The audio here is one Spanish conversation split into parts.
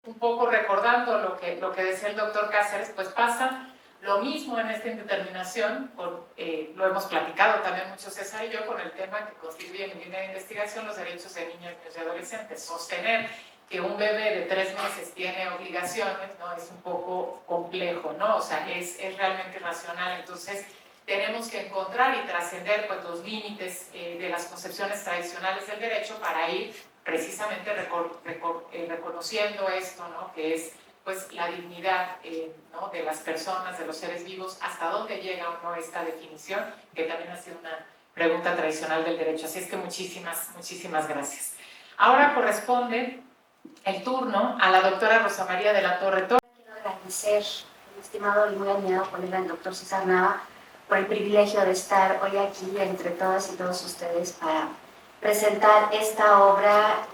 un poco recordando lo que decía el doctor Cáceres, pues pasa lo mismo en esta indeterminación, lo hemos platicado también mucho César y yo, con el tema que constituye mi línea de investigación, los derechos de niños, niños y adolescentes. Sostener que un bebé de 3 meses tiene obligaciones, ¿no? Es un poco complejo, ¿no? O sea, es realmente irracional. Entonces, tenemos que encontrar y trascender pues, los límites de las concepciones tradicionales del derecho para ir precisamente reconociendo esto, ¿no? Que es pues, la dignidad ¿no? de las personas, de los seres vivos, hasta dónde llega o no esta definición, que también ha sido una pregunta tradicional del derecho. Así es que muchísimas gracias. Ahora corresponde el turno a la doctora Rosa María de la Torre. Quiero agradecer al estimado y muy admirado colega el doctor César Nava por el privilegio de estar hoy aquí entre todas y todos ustedes para presentar esta obra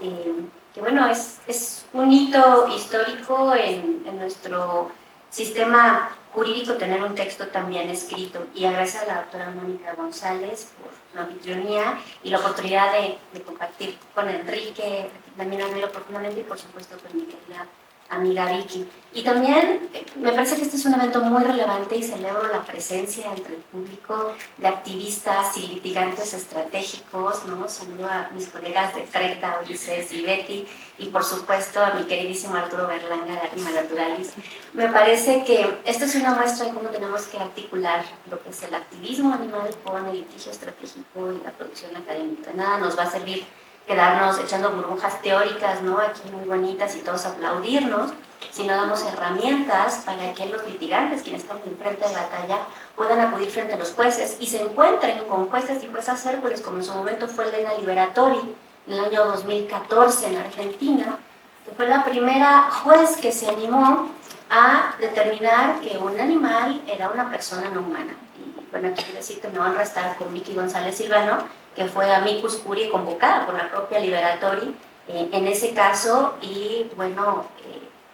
que bueno, es un hito histórico en nuestro sistema jurídico tener un texto también escrito, y agradecer a la doctora Mónica González por la anfitrionía y la oportunidad de compartir con Enrique, también admiro profundamente, y por supuesto con mi querida amiga Vicky. Y también me parece que este es un evento muy relevante y celebro la presencia entre el público de activistas y litigantes estratégicos, ¿no? Saludo a mis colegas de Creta, Ulises y Betty, y por supuesto a mi queridísimo Arturo Berlanga de Arima Naturalis. Me parece que esta es una muestra de cómo tenemos que articular lo que es el activismo animal con el litigio estratégico y la producción académica. Nada nos va a servir quedarnos echando burbujas teóricas, ¿no? Aquí muy bonitas y todos aplaudirnos, si no damos herramientas para que los litigantes, quienes están en frente de batalla, puedan acudir frente a los jueces y se encuentren con jueces y juezas hércules, como en su momento fue Elena Liberatori, en el año 2014 en Argentina, que fue la primera juez que se animó a determinar que un animal era una persona no humana. Y bueno, aquí quiero decir que me van a estar con Vicky González Silvano, que fue amicus curiae convocada por la propia Liberatori en ese caso, y bueno,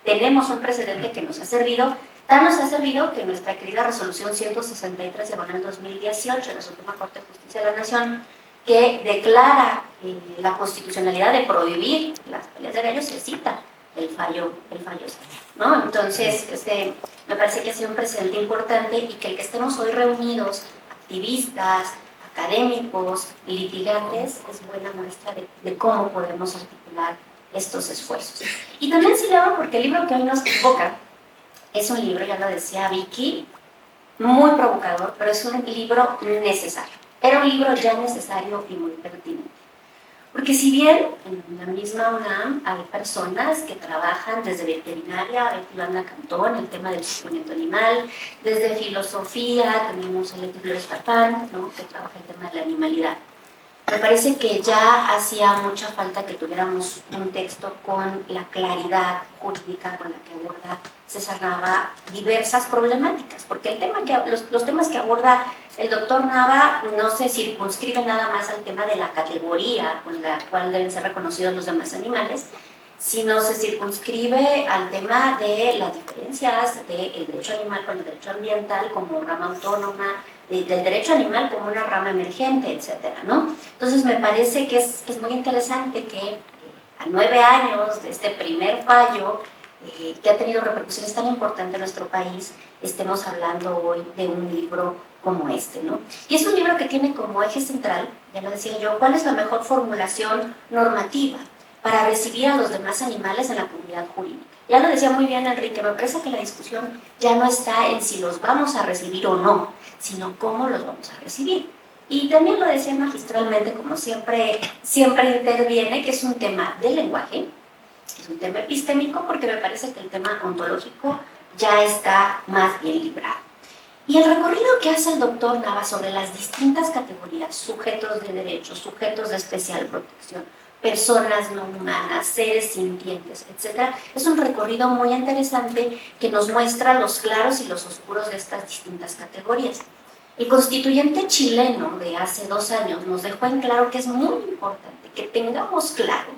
tenemos un precedente que nos ha servido, tan nos ha servido que nuestra querida resolución 163 de 2018 de la Suprema Corte de Justicia de la Nación, que declara la constitucionalidad de prohibir las peleas de gallos, se cita el fallo, ¿no? Entonces, me parece que ha sido un precedente importante, y que el que estemos hoy reunidos, activistas, académicos, litigantes, es buena muestra de cómo podemos articular estos esfuerzos. Y también celebro porque el libro que hoy nos convoca es un libro, ya lo decía Vicky, muy provocador, pero es un libro necesario. Era un libro ya necesario y muy pertinente. Porque si bien en la misma UNAM hay personas que trabajan desde veterinaria, Betty Landa Cantón, el tema del sufrimiento animal, desde filosofía, tenemos a Leti Flores Papán, ¿no? Que trabaja el tema de la animalidad. Me parece que ya hacía mucha falta que tuviéramos un texto con la claridad jurídica con la que aborda César Nava diversas problemáticas, porque el tema los temas que aborda el doctor Nava no se circunscriben nada más al tema de la categoría con la cual deben ser reconocidos los demás animales, sino se circunscribe al tema de las diferencias del derecho animal con el derecho ambiental como rama autónoma, del derecho animal como una rama emergente, etcétera, ¿no? Entonces me parece que es muy interesante que a 9 años de este primer fallo, que ha tenido repercusiones tan importantes en nuestro país, estemos hablando hoy de un libro como este, ¿no? Y es un libro que tiene como eje central, ya lo decía yo, cuál es la mejor formulación normativa para recibir a los demás animales en la comunidad jurídica. Ya lo decía muy bien Enrique, me parece que la discusión ya no está en si los vamos a recibir o no, sino cómo los vamos a recibir. Y también lo decía magistralmente, como siempre interviene, que es un tema de lenguaje, es un tema epistémico, porque me parece que el tema ontológico ya está más bien librado. Y el recorrido que hace el doctor Nava sobre las distintas categorías, sujetos de derechos, sujetos de especial protección, personas no humanas, seres sintientes, etc., es un recorrido muy interesante que nos muestra los claros y los oscuros de estas distintas categorías. El constituyente chileno de hace 2 años nos dejó en claro que es muy importante que tengamos claro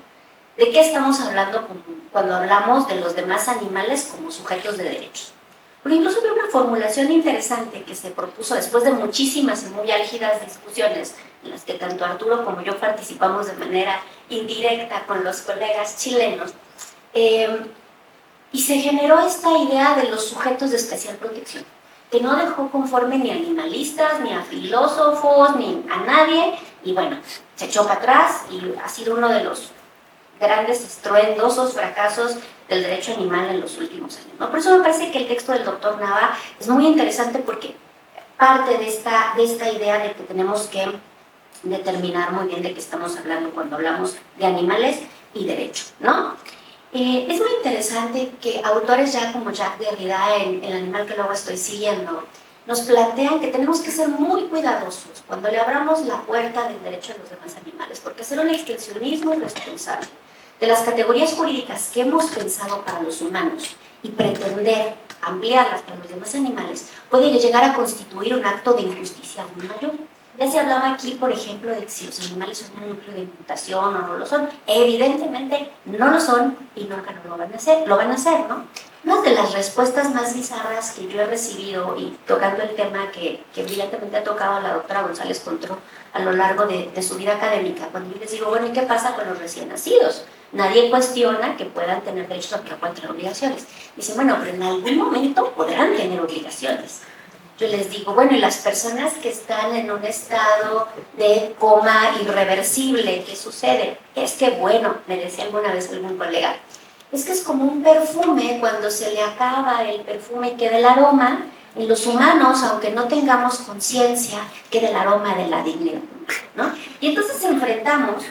de qué estamos hablando cuando hablamos de los demás animales como sujetos de derechos. Porque incluso hubo una formulación interesante que se propuso después de muchísimas y muy álgidas discusiones en las que tanto Arturo como yo participamos de manera indirecta con los colegas chilenos, Y se generó esta idea de los sujetos de especial protección, que no dejó conforme ni a animalistas, ni a filósofos, ni a nadie, y bueno, se echó para atrás y ha sido uno de los grandes, estruendosos fracasos del derecho animal en los últimos años, ¿no? Por eso me parece que el texto del doctor Nava es muy interesante porque parte de esta idea de que tenemos que determinar muy bien de qué estamos hablando cuando hablamos de animales y derecho, ¿no? Es muy interesante que autores ya como Jacques Derrida, en El animal que luego estoy siguiendo, nos plantean que tenemos que ser muy cuidadosos cuando le abramos la puerta del derecho a los demás animales, porque hacer un extensionismo irresponsable de las categorías jurídicas que hemos pensado para los humanos y pretender ampliarlas para los demás animales puede llegar a constituir un acto de injusticia muy mayor. Ya se hablaba aquí, por ejemplo, de que si los animales son un núcleo de imputación o no lo son. Evidentemente no lo son y nunca no lo van a hacer, ¿no? Una de las respuestas más bizarras que yo he recibido, y tocando el tema que brillantemente ha tocado la doctora González Contró a lo largo de su vida académica, cuando yo les digo, bueno, ¿y qué pasa con los recién nacidos? Nadie cuestiona que puedan tener derechos, aunque puedan tener obligaciones. Dicen, bueno, pero en algún momento podrán tener obligaciones. Yo les digo, bueno, y las personas que están en un estado de coma irreversible, ¿qué sucede? Es que, bueno, me decía alguna vez algún colega, es que es como un perfume, cuando se le acaba el perfume y queda el aroma, en los humanos, aunque no tengamos conciencia, queda el aroma de la dignidad, ¿no? Y entonces enfrentamos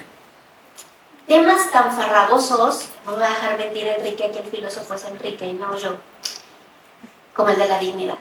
temas tan farragosos, no voy a dejar mentir a Enrique, que el filósofo es Enrique y no yo, como el de la dignidad.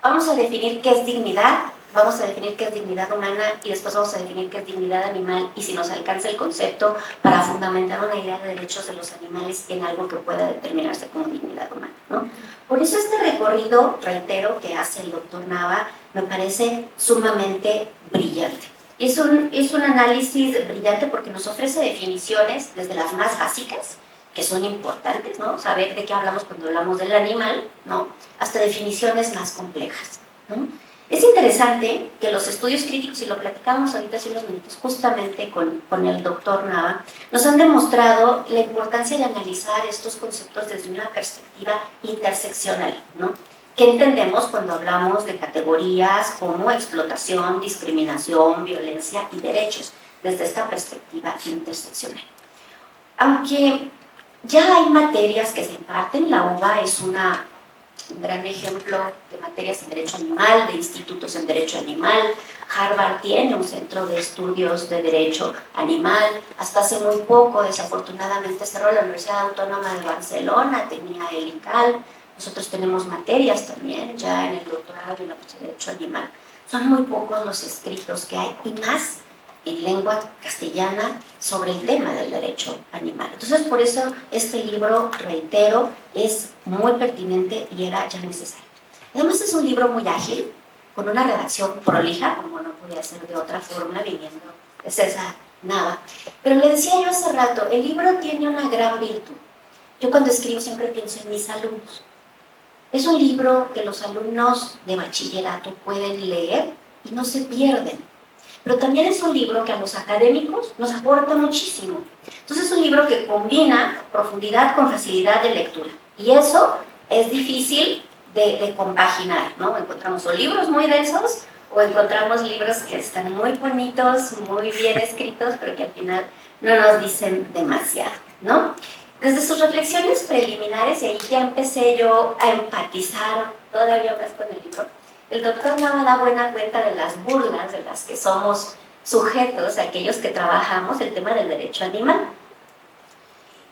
Vamos a definir qué es dignidad, vamos a definir qué es dignidad humana y después vamos a definir qué es dignidad animal y si nos alcanza el concepto para fundamentar una idea de derechos de los animales en algo que pueda determinarse como dignidad humana, ¿no? Por eso este recorrido, reitero, que hace el doctor Nava, me parece sumamente brillante. Es un análisis brillante porque nos ofrece definiciones desde las más básicas, que son importantes, ¿no? Saber de qué hablamos cuando hablamos del animal, ¿no? Hasta definiciones más complejas, ¿no? Es interesante que los estudios críticos, y lo platicamos ahorita hace unos minutos justamente con el doctor Nava, nos han demostrado la importancia de analizar estos conceptos desde una perspectiva interseccional, ¿no? ¿Qué entendemos cuando hablamos de categorías como explotación, discriminación, violencia y derechos desde esta perspectiva interseccional? Aunque ya hay materias que se imparten, la UBA es un gran ejemplo de materias en derecho animal, de institutos en derecho animal. Harvard tiene un centro de estudios de derecho animal. Hasta hace muy poco, desafortunadamente, cerró la Universidad Autónoma de Barcelona, tenía el ICAL. Nosotros tenemos materias también ya en el doctorado en la de derecho animal. Son muy pocos los escritos que hay, y más en lengua castellana sobre el tema del derecho animal. Entonces, por eso este libro, reitero, es muy pertinente y era ya necesario. Además, es un libro muy ágil, con una redacción prolija, como no podía ser de otra forma, viniendo de César Nava. Pero le decía yo hace rato, el libro tiene una gran virtud. Yo cuando escribo siempre pienso en mis alumnos. Es un libro que los alumnos de bachillerato pueden leer y no se pierden. Pero también es un libro que a los académicos nos aporta muchísimo. Entonces es un libro que combina profundidad con facilidad de lectura. Y eso es difícil de compaginar, ¿no? Encontramos o libros muy densos o encontramos libros que están muy bonitos, muy bien escritos, pero que al final no nos dicen demasiado, ¿no? Desde sus reflexiones preliminares, y ahí ya empecé yo a empatizar todavía más con el libro, el doctor Nava da buena cuenta de las burlas de las que somos sujetos, aquellos que trabajamos el tema del derecho animal.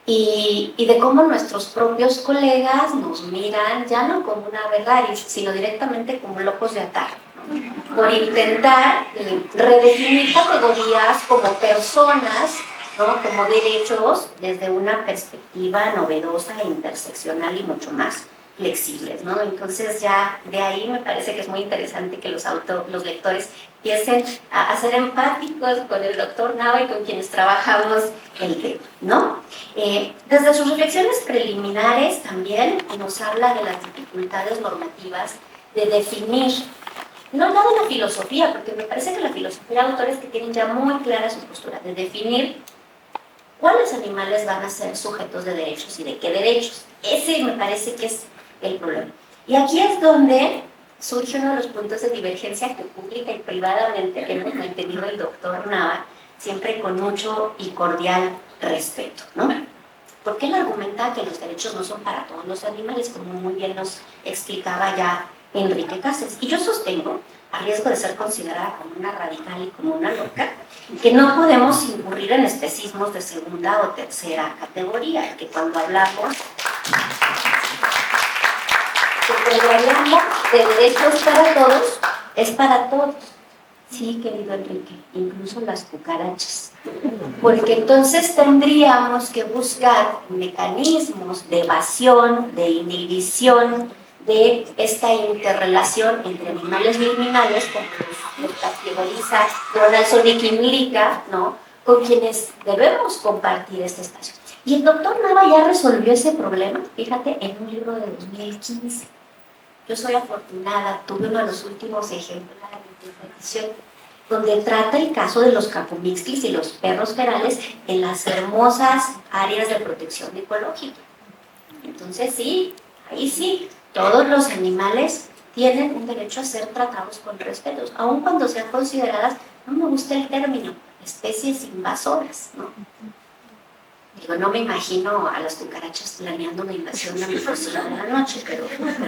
Y de cómo nuestros propios colegas nos miran ya no como una verdad, sino directamente como locos de atar, ¿no? Por intentar redefinir categorías como personas, ¿no? Como derechos desde una perspectiva novedosa e interseccional y mucho más flexibles, ¿no? Entonces ya de ahí me parece que es muy interesante que los lectores empiecen a ser empáticos con el doctor Nava y con quienes trabajamos el tema, ¿no? Desde sus reflexiones preliminares también nos habla de las dificultades normativas de definir, no de la filosofía, porque me parece que la filosofía hay autores que tienen ya muy clara su postura, de definir ¿cuáles animales van a ser sujetos de derechos y de qué derechos? Ese me parece que es el problema. Y aquí es donde surge uno de los puntos de divergencia que pública y privadamente hemos mantenido el doctor Nava, siempre con mucho y cordial respeto, ¿no? Porque él argumenta que los derechos no son para todos los animales, como muy bien nos explicaba ya Enrique Cáceres. Y yo sostengo, a riesgo de ser considerada como una radical y como una loca, que no podemos incurrir en especismos de segunda o tercera categoría, que cuando hablamos de derechos para todos, es para todos. Sí, querido Enrique, incluso las cucarachas. Porque entonces tendríamos que buscar mecanismos de evasión, de inhibición, de esta interrelación entre animales y animales, como los categoriza Donaldson y Kim Lika, ¿no? Con quienes debemos compartir este espacio. Y el doctor Nava ya resolvió ese problema, fíjate, en un libro de 2015. Yo soy afortunada, tuve uno de los últimos ejemplares de esta edición, donde trata el caso de los capomixtlis y los perros ferales en las hermosas áreas de protección ecológica. Entonces sí, ahí sí, todos los animales tienen un derecho a ser tratados con respeto, aun cuando sean consideradas, no me gusta el término, especies invasoras, ¿no? Digo, no me imagino a las cucarachas planeando una invasión a mi cocina de la noche, pero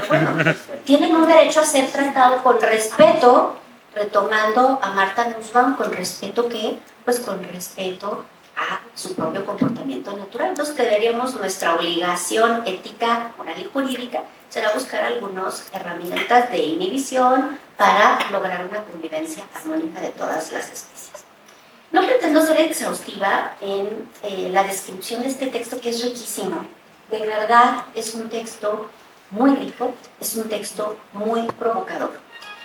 bueno, tienen un derecho a ser tratados con respeto, retomando a Martha Nussbaum, con respeto ¿qué? Pues con respeto a su propio comportamiento natural. Entonces deberíamos, nuestra obligación ética, moral y jurídica será buscar algunas herramientas de inhibición para lograr una convivencia armónica de todas las especies. No pretendo ser exhaustiva en la descripción de este texto, que es riquísimo. De verdad es un texto muy rico, es un texto muy provocador.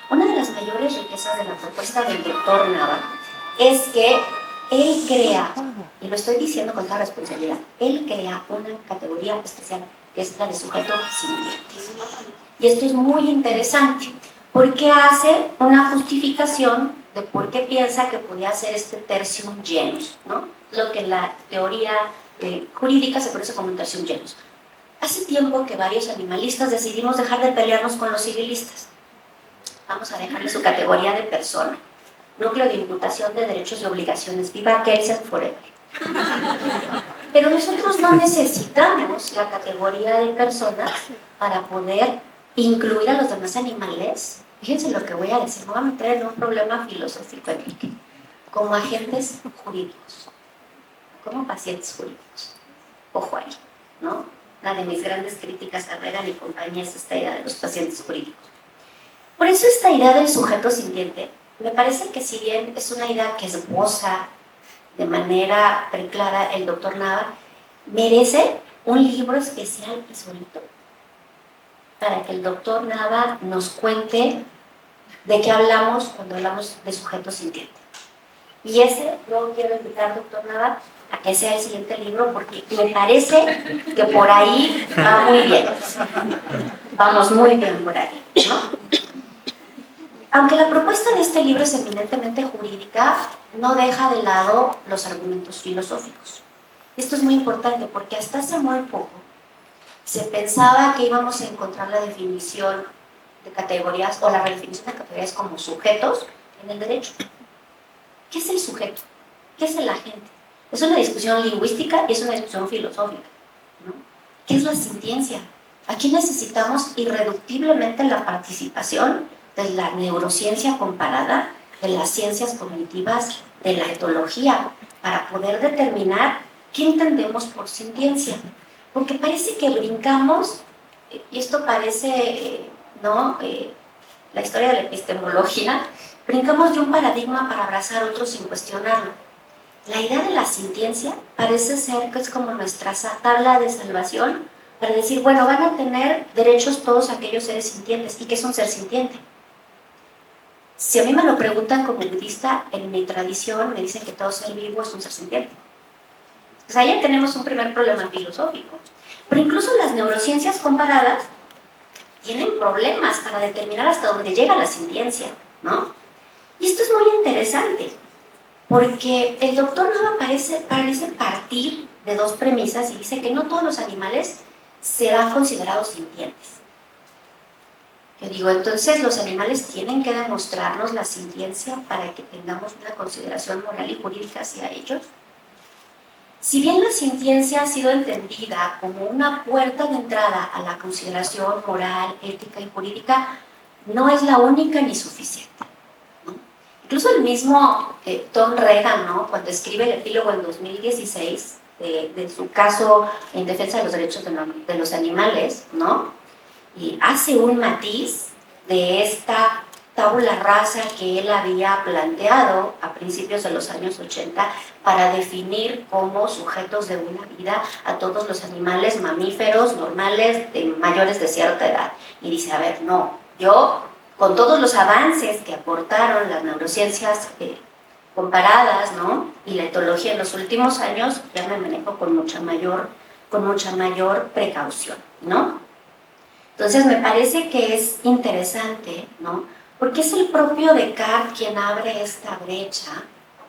Una de las mayores riquezas de la propuesta del doctor Nava es que él crea, y lo estoy diciendo con toda responsabilidad, él crea una categoría especial que es la de sujeto sintiente. Y esto es muy interesante porque hace una justificación de por qué piensa que podía ser este tertium genus, ¿no? Lo que en la teoría jurídica se conoce como un tertium genus. Hace tiempo que varios animalistas decidimos dejar de pelearnos con los civilistas. Vamos a dejarle su categoría de persona. Núcleo de imputación de derechos y obligaciones. Viva Kelsen forever. Pero nosotros no necesitamos la categoría de personas para poder incluir a los demás animales. Fíjense lo que voy a decir, me voy a meter en un problema filosófico, Enrique. Como agentes jurídicos, como pacientes jurídicos. Ojo ahí, ¿no? Una de mis grandes críticas a Reagan y compañía es esta idea de los pacientes jurídicos. Por eso esta idea del sujeto sintiente, me parece que si bien es una idea que esboza de manera preclara el doctor Nava, merece un libro especial y solito para que el doctor Nava nos cuente de qué hablamos cuando hablamos de sujeto sintiente. Y ese yo quiero invitar, doctor Nava, a que sea el siguiente libro, porque me parece que por ahí va muy bien. Vamos muy bien por ahí, ¿no? Aunque la propuesta de este libro es eminentemente jurídica, no deja de lado los argumentos filosóficos. Esto es muy importante porque hasta hace muy poco se pensaba que íbamos a encontrar la definición de categorías o la redefinición de categorías como sujetos en el derecho. ¿Qué es el sujeto? ¿Qué es el agente? Es una discusión lingüística y es una discusión filosófica, ¿no? ¿Qué es la sintiencia? Aquí necesitamos irreductiblemente la participación de la neurociencia comparada, de las ciencias cognitivas, de la etología, para poder determinar qué entendemos por sintiencia. Porque parece que brincamos, y esto parece, ¿no? La historia de la epistemología, brincamos de un paradigma para abrazar otro sin cuestionarlo. La idea de la sintiencia parece ser que es como nuestra tabla de salvación para decir, bueno, van a tener derechos todos aquellos seres sintientes. ¿Y qué es un ser sintiente? Si a mí me lo preguntan como budista, en mi tradición me dicen que todo ser vivo es un ser sintiente. Pues ahí ya tenemos un primer problema filosófico. Pero incluso las neurociencias comparadas tienen problemas para determinar hasta dónde llega la sintiencia, ¿no? Y esto es muy interesante, porque el doctor Nava parece partir de dos premisas y dice que no todos los animales serán considerados sintientes. Yo digo, entonces los animales tienen que demostrarnos la sintiencia para que tengamos una consideración moral y jurídica hacia ellos. Si bien la sintiencia ha sido entendida como una puerta de entrada a la consideración moral, ética y jurídica, no es la única ni suficiente. Incluso el mismo Tom Regan, ¿no?, cuando escribe el epílogo en 2016 de su caso en defensa de los derechos de los animales, ¿no?, y hace un matiz de esta tabula rasa que él había planteado a principios de los años 80 para definir como sujetos de una vida a todos los animales mamíferos normales de mayores de cierta edad. Y dice, a ver, no, yo con todos los avances que aportaron las neurociencias comparadas, ¿no?, y la etología en los últimos años, ya me manejo con mucha mayor precaución, ¿no? Entonces me parece que es interesante, ¿no?, porque es el propio Descartes quien abre esta brecha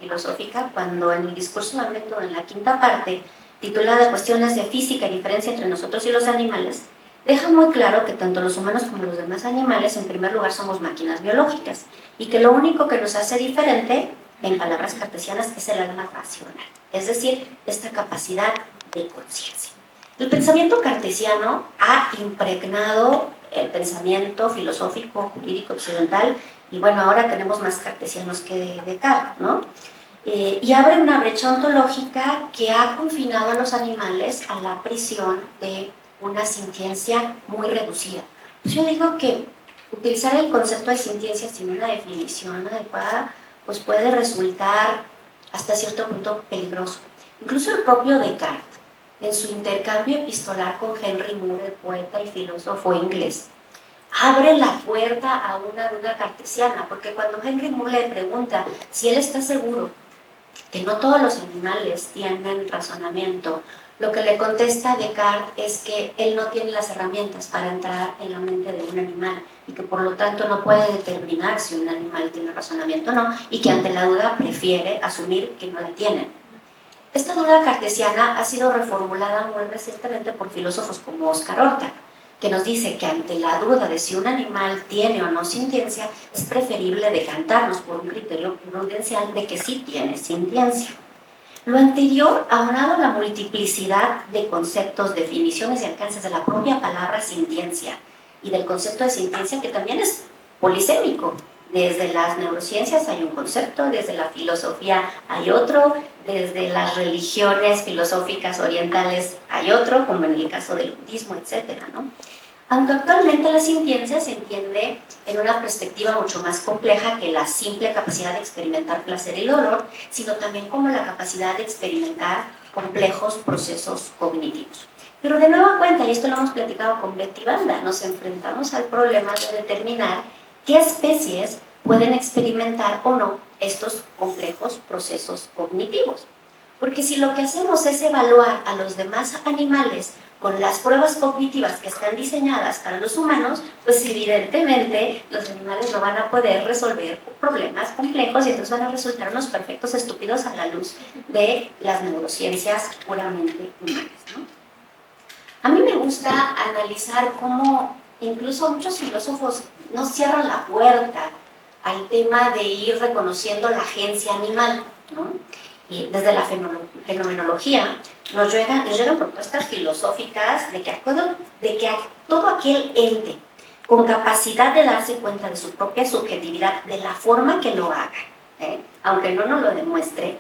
filosófica cuando en el discurso de Hamlet, en la quinta parte, titulada Cuestiones de física y diferencia entre nosotros y los animales, deja muy claro que tanto los humanos como los demás animales, en primer lugar, somos máquinas biológicas y que lo único que nos hace diferente, en palabras cartesianas, es el alma racional, es decir, esta capacidad de conciencia. El pensamiento cartesiano ha impregnado el pensamiento filosófico, jurídico occidental, y bueno, ahora tenemos más cartesianos que Descartes, ¿no? Y abre una brecha ontológica que ha confinado a los animales a la prisión de una sintiencia muy reducida. Pues yo digo que utilizar el concepto de sintiencia sin una definición adecuada pues puede resultar hasta cierto punto peligroso. Incluso el propio Descartes, en su intercambio epistolar con Henry Moore, el poeta y filósofo inglés, abre la puerta a una duda cartesiana, porque cuando Henry Moore le pregunta si él está seguro que no todos los animales tienen razonamiento, lo que le contesta Descartes es que él no tiene las herramientas para entrar en la mente de un animal y que por lo tanto no puede determinar si un animal tiene razonamiento o no, y que ante la duda prefiere asumir que no la tienen. Esta duda cartesiana ha sido reformulada muy recientemente por filósofos como Oscar Ortega, que nos dice que ante la duda de si un animal tiene o no sintiencia, es preferible decantarnos por un criterio prudencial de que sí tiene sintiencia. Lo anterior, aunado a la multiplicidad de conceptos, definiciones y alcances de la propia palabra sintiencia y del concepto de sintiencia, que también es polisémico. Desde las neurociencias hay un concepto, desde la filosofía hay otro, desde las religiones filosóficas orientales hay otro, como en el caso del budismo, etc., ¿no? Aunque actualmente la sintiencia se entiende en una perspectiva mucho más compleja que la simple capacidad de experimentar placer y dolor, sino también como la capacidad de experimentar complejos procesos cognitivos. Pero de nueva cuenta, y esto lo hemos platicado con Betty Banda, nos enfrentamos al problema de determinar qué especies pueden experimentar o no estos complejos procesos cognitivos. Porque si lo que hacemos es evaluar a los demás animales con las pruebas cognitivas que están diseñadas para los humanos, pues evidentemente los animales no van a poder resolver problemas complejos y entonces van a resultar unos perfectos estúpidos a la luz de las neurociencias puramente humanas, ¿no? A mí me gusta analizar cómo incluso muchos filósofos no cierran la puerta al tema de ir reconociendo la agencia animal, ¿no? Y desde la fenomenología nos llegan propuestas filosóficas de que todo aquel ente con capacidad de darse cuenta de su propia subjetividad, de la forma que lo haga, aunque no nos lo demuestre,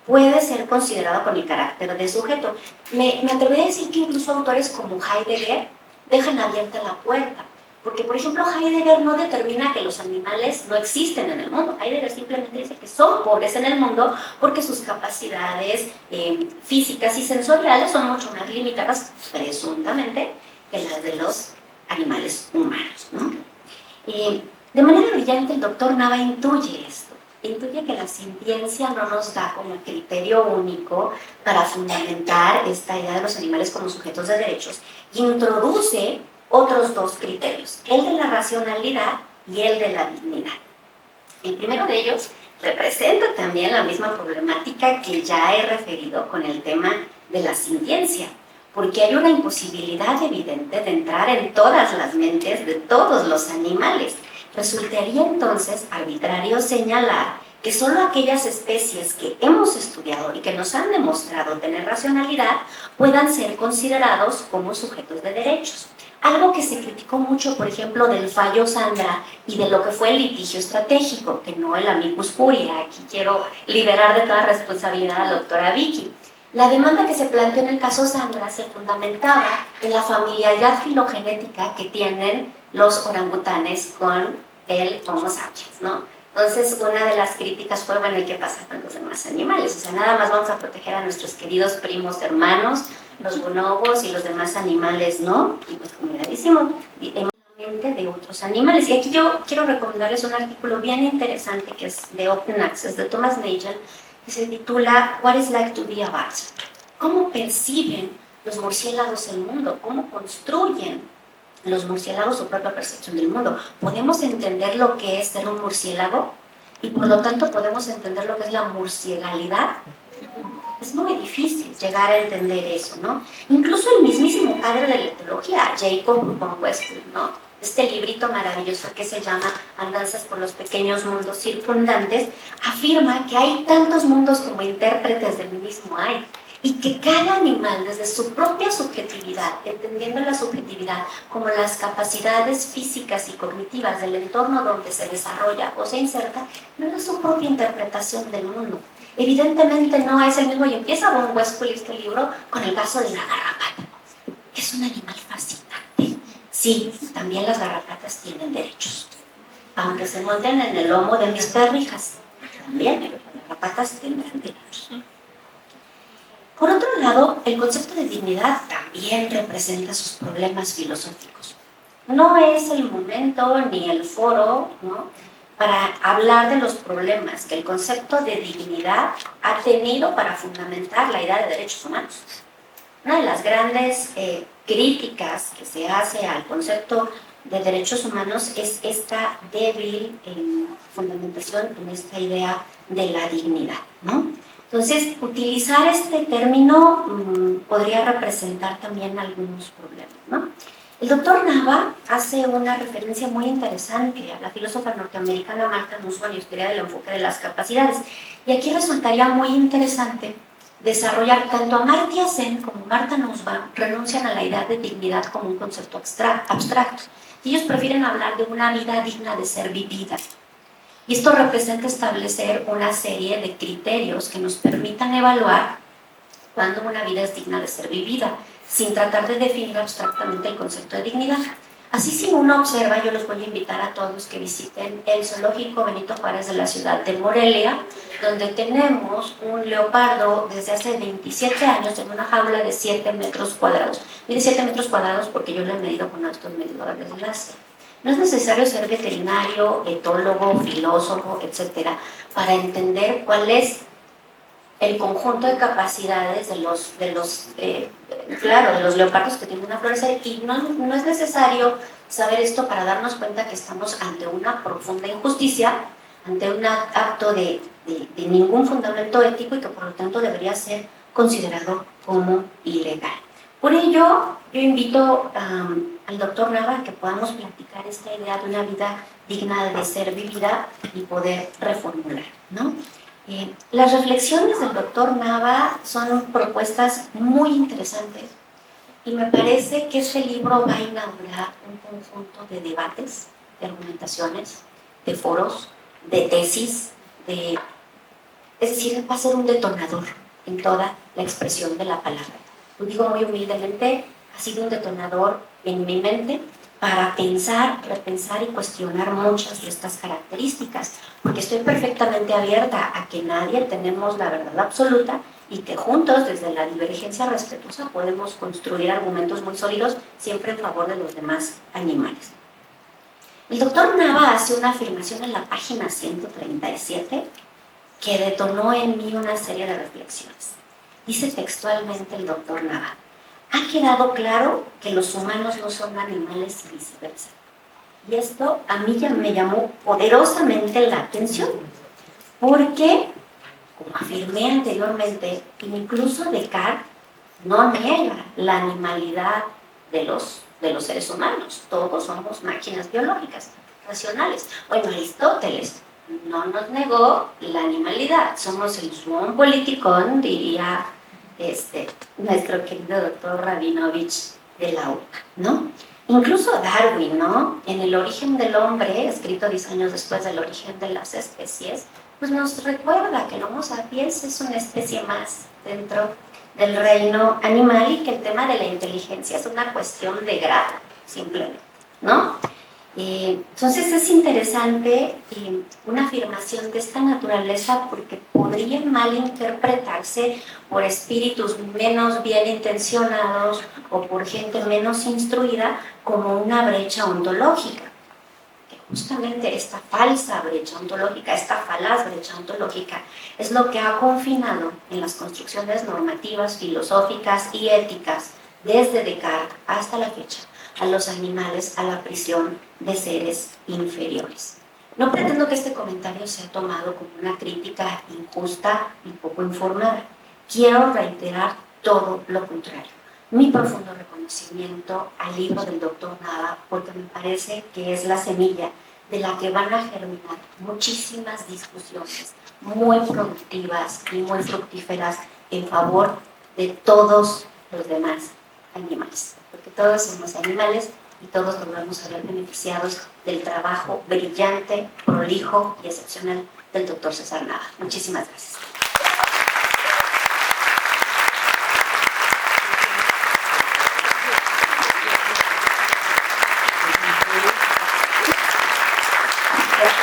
puede ser considerado con el carácter de sujeto. Me atrevería a decir que incluso autores como Heidegger dejan abierta la puerta. Porque, por ejemplo, Heidegger no determina que los animales no existen en el mundo. Heidegger simplemente dice que son pobres en el mundo porque sus capacidades físicas y sensoriales son mucho más limitadas, presuntamente, que las de los animales humanos, ¿no? De manera brillante, el doctor Nava intuye esto. Intuye que la sintiencia no nos da como criterio único para fundamentar esta idea de los animales como sujetos de derechos. Introduce otros dos criterios, el de la racionalidad y el de la dignidad. El primero de ellos representa también la misma problemática que ya he referido con el tema de la sintiencia, porque hay una imposibilidad evidente de entrar en todas las mentes de todos los animales. Resultaría entonces arbitrario señalar que solo aquellas especies que hemos estudiado y que nos han demostrado tener racionalidad puedan ser considerados como sujetos de derechos. Algo que se criticó mucho, por ejemplo, del fallo Sandra y de lo que fue el litigio estratégico, que no el amicus curiae. Aquí quiero liberar de toda responsabilidad a la doctora Vicky. La demanda que se planteó en el caso Sandra se fundamentaba en la familiaridad filogenética que tienen los orangutanes con el Homo sapiens, ¿no? Entonces, una de las críticas fue, bueno, ¿y qué pasa con los demás animales? O sea, nada más vamos a proteger a nuestros queridos primos hermanos, los bonobos y los demás animales, ¿no? Y pues, como ya decimos, de otros animales. Y aquí yo quiero recomendarles un artículo bien interesante que es de Open Access, de Thomas Nagel, que se titula What is like to be a bat? ¿Cómo perciben los murciélagos el mundo? ¿Cómo construyen los murciélagos su propia percepción del mundo? ¿Podemos entender lo que es ser un murciélago? Y por lo tanto podemos entender lo que es la murcielagalidad. Es muy difícil llegar a entender eso, ¿no? Incluso el mismísimo padre de la etología, Jacob von Westphal, ¿no? Este librito maravilloso que se llama Andanzas por los pequeños mundos circundantes, afirma que hay tantos mundos como intérpretes del mismo hay. Y que cada animal, desde su propia subjetividad, entendiendo la subjetividad como las capacidades físicas y cognitivas del entorno donde se desarrolla o se inserta, no es su propia interpretación del mundo. Evidentemente no es el mismo, y empieza von Westphal este libro con el caso de la garrapata. Es un animal fascinante. Sí, también las garrapatas tienen derechos. Aunque se monten en el lomo de mis perrijas, también las garrapatas tienen derechos. Por otro lado, el concepto de dignidad también representa sus problemas filosóficos. No es el momento ni el foro, ¿no?, para hablar de los problemas que el concepto de dignidad ha tenido para fundamentar la idea de derechos humanos. Una de las grandes críticas que se hace al concepto de derechos humanos es esta débil fundamentación en esta idea de la dignidad, ¿no? Entonces, utilizar este término podría representar también algunos problemas, ¿no? El doctor Nava hace una referencia muy interesante a la filósofa norteamericana Martha Nussbaum y teoría del enfoque de las capacidades. Y aquí resultaría muy interesante desarrollar tanto Amartya Sen como Martha Nussbaum renuncian a la idea de dignidad como un concepto abstracto. Ellos prefieren hablar de una vida digna de ser vivida. Y esto representa establecer una serie de criterios que nos permitan evaluar cuándo una vida es digna de ser vivida, sin tratar de definir abstractamente el concepto de dignidad. Así, si uno observa, yo les voy a invitar a todos que visiten el zoológico Benito Juárez de la ciudad de Morelia, donde tenemos un leopardo desde hace 27 años en una jaula de 7 metros cuadrados. Mire, 7 metros cuadrados porque yo lo he medido con estos medidores de láser. No es necesario ser veterinario, etólogo, filósofo, etcétera, para entender cuál es el conjunto de capacidades de los leopardos que tienen una florecer. Y no es necesario saber esto para darnos cuenta que estamos ante una profunda injusticia, ante un acto de ningún fundamento ético y que por lo tanto debería ser considerado como ilegal. Por ello, yo invito al doctor Nava a que podamos platicar esta idea de una vida digna de ser vivida y poder reformular, ¿no? Las reflexiones del doctor Nava son propuestas muy interesantes y me parece que este libro va a inaugurar un conjunto de debates, de argumentaciones, de foros, de tesis, es decir, va a ser un detonador en toda la expresión de la palabra. Lo digo muy humildemente, ha sido un detonador en mi mente para pensar, repensar y cuestionar muchas de estas características, porque estoy perfectamente abierta a que nadie tenemos la verdad absoluta y que juntos, desde la divergencia respetuosa, podemos construir argumentos muy sólidos siempre en favor de los demás animales. El doctor Nava hace una afirmación en la página 137 que detonó en mí una serie de reflexiones. Dice textualmente el doctor Nava: ha quedado claro que los humanos no son animales y viceversa. Y esto a mí ya me llamó poderosamente la atención, Porque, como afirmé anteriormente, incluso Descartes no niega la animalidad de los seres humanos. Todos somos máquinas biológicas, racionales. Bueno, Aristóteles no nos negó la animalidad. Somos el zoon politicón, diría nuestro querido doctor Rabinovich de la UCA, ¿no? Incluso Darwin, ¿no? En El origen del hombre, escrito 10 años después del origen de las especies, pues nos recuerda que el Homo sapiens es una especie más dentro del reino animal y que el tema de la inteligencia es una cuestión de grado, simplemente, ¿no? Entonces es interesante una afirmación de esta naturaleza porque podría malinterpretarse por espíritus menos bien intencionados o por gente menos instruida como una brecha ontológica. Que justamente esta falsa brecha ontológica, esta falaz brecha ontológica es lo que ha confinado en las construcciones normativas, filosóficas y éticas desde Descartes hasta la fecha a los animales a la prisión de seres inferiores. No pretendo que este comentario sea tomado como una crítica injusta y poco informada. Quiero reiterar todo lo contrario. Mi profundo reconocimiento al libro del doctor Nava, porque me parece que es la semilla de la que van a germinar muchísimas discusiones muy productivas y muy fructíferas en favor de todos los demás animales, porque todos somos animales y todos logramos ser beneficiados del trabajo brillante, prolijo y excepcional del doctor César Nava. Muchísimas gracias.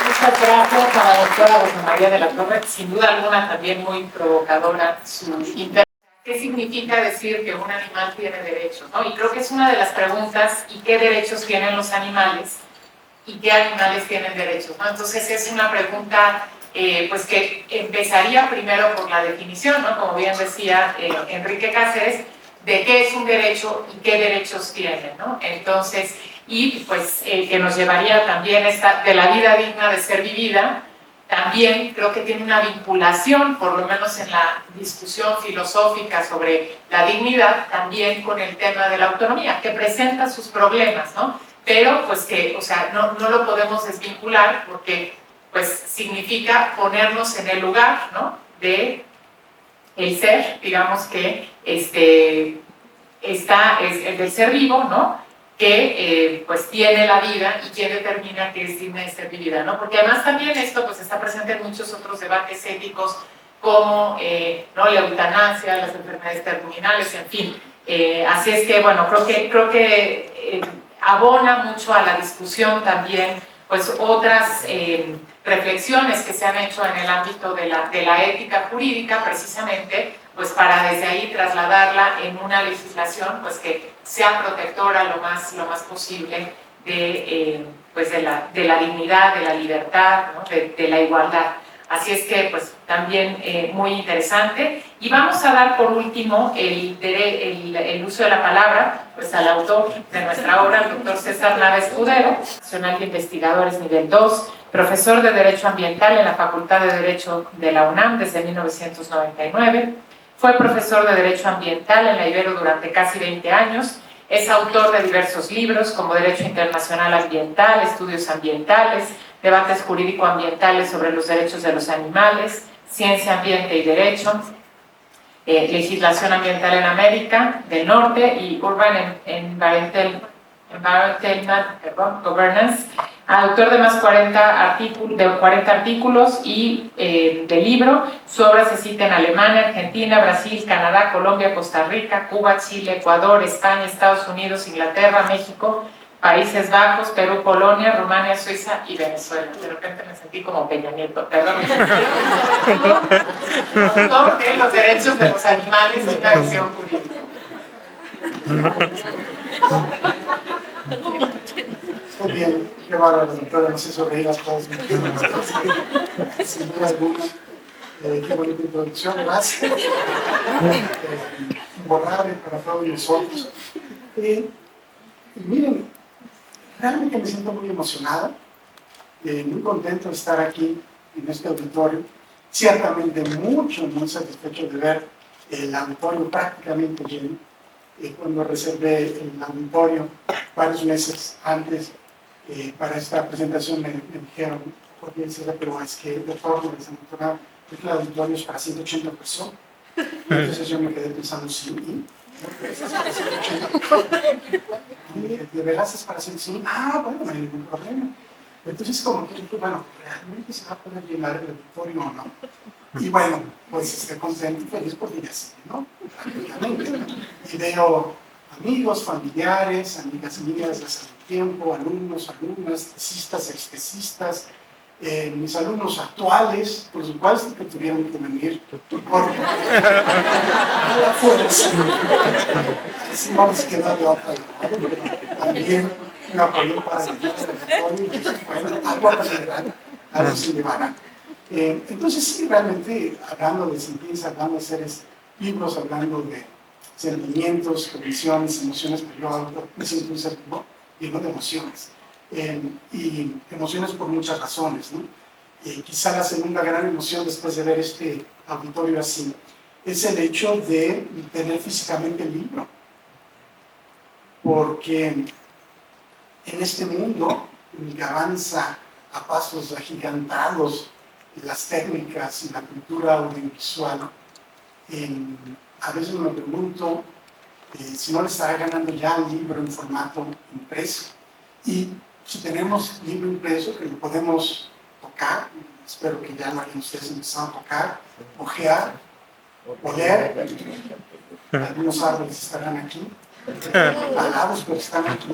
Muchas gracias a la doctora Rosa María de la Torre, sin duda alguna también muy provocadora su intervención. ¿Qué significa decir que un animal tiene derechos, ¿no? Y creo que es una de las preguntas, ¿y qué derechos tienen los animales? ¿Y qué animales tienen derechos, ¿no? Entonces es una pregunta pues que empezaría primero por la definición, ¿no? Como bien decía Enrique Cáceres, de qué es un derecho y qué derechos tiene, ¿no? Entonces, y pues que nos llevaría también de la vida digna de ser vivida, también creo que tiene una vinculación, por lo menos en la discusión filosófica sobre la dignidad, también con el tema de la autonomía, que presenta sus problemas, ¿no? Pero pues que, o sea, no lo podemos desvincular porque pues significa ponernos en el lugar, ¿no? De el ser, digamos que es el del ser vivo, ¿no? Que pues tiene la vida y quien determina que es digna de ser vivida, ¿no? Porque además también esto pues está presente en muchos otros debates éticos como ¿no? la eutanasia, las enfermedades terminales, en fin. Así es que, bueno, creo que abona mucho a la discusión también pues otras reflexiones que se han hecho en el ámbito de la ética jurídica, precisamente pues para desde ahí trasladarla en una legislación pues que sea protectora lo más posible pues de la dignidad, de la libertad, ¿no? de la igualdad. Así es que pues también muy interesante. Y vamos a dar por último el uso de la palabra pues al autor de nuestra obra, el doctor César Nava Escudero, nacional de investigadores nivel 2, profesor de Derecho Ambiental en la Facultad de Derecho de la UNAM desde 1999. Fue profesor de Derecho Ambiental en la Ibero durante casi 20 años. Es autor de diversos libros como Derecho Internacional Ambiental, Estudios Ambientales, Debates Jurídico-Ambientales sobre los Derechos de los Animales, Ciencia, Ambiente y Derecho, Legislación Ambiental en América del Norte y Urban Environmental Governance, autor de más 40 artículos y de libro. Su obra se cita en Alemania, Argentina, Brasil, Canadá, Colombia, Costa Rica, Cuba, Chile, Ecuador, España, Estados Unidos, Inglaterra, México, Países Bajos, Perú, Polonia, Rumania, Suiza y Venezuela. De repente me sentí como Peña Nieto, perdón. Autor de los derechos de los animales en la visión jurídica. Muy bien, qué bárbaro, doctora, nos hizo reír a todos. Sin duda alguna, qué bonita introducción, gracias. Imborrable para todos nosotros. Y miren, realmente me siento muy emocionado, muy contento de estar aquí en este auditorio, ciertamente muy satisfecho de ver el auditorio prácticamente lleno. Cuando reservé el auditorio varios meses antes para esta presentación me dijeron, oye, pero es que doctor, el auditorio es para 180 personas. Entonces yo me quedé pensando, sí, ¿de veras es para 180? Bueno, no hay ningún problema. Entonces como que dije, bueno, ¿realmente se va a poder llenar el auditorio o no? Y bueno, pues estoy contento y feliz porque ya sí, ¿no? Y veo amigos, familiares, amigas mías de hace tiempo, alumnos, alumnas, tesistas, extesistas, mis alumnos actuales, por supuesto que tuvieron que venir por la fuerza. Así no les queda de otra. También un apoyo para el auditorio y bueno, algo a celebrar, algo se llevará. Entonces sí, realmente hablando de sentirse, hablando de seres vivos, hablando de sentimientos, condiciones, emociones, pero yo me siento un ser vivo lleno de emociones. Y emociones por muchas razones, ¿no? Quizá la segunda gran emoción después de ver este auditorio así es el hecho de tener físicamente el libro. Porque en este mundo que avanza a pasos agigantados las técnicas y la cultura audiovisual, a veces me pregunto si no le estará ganando ya el libro en formato impreso. Y si tenemos libro impreso que lo podemos tocar, espero que ya lo hayan ustedes empezado a tocar, ojear, oler, algunos árboles estarán aquí, alados, pero están aquí.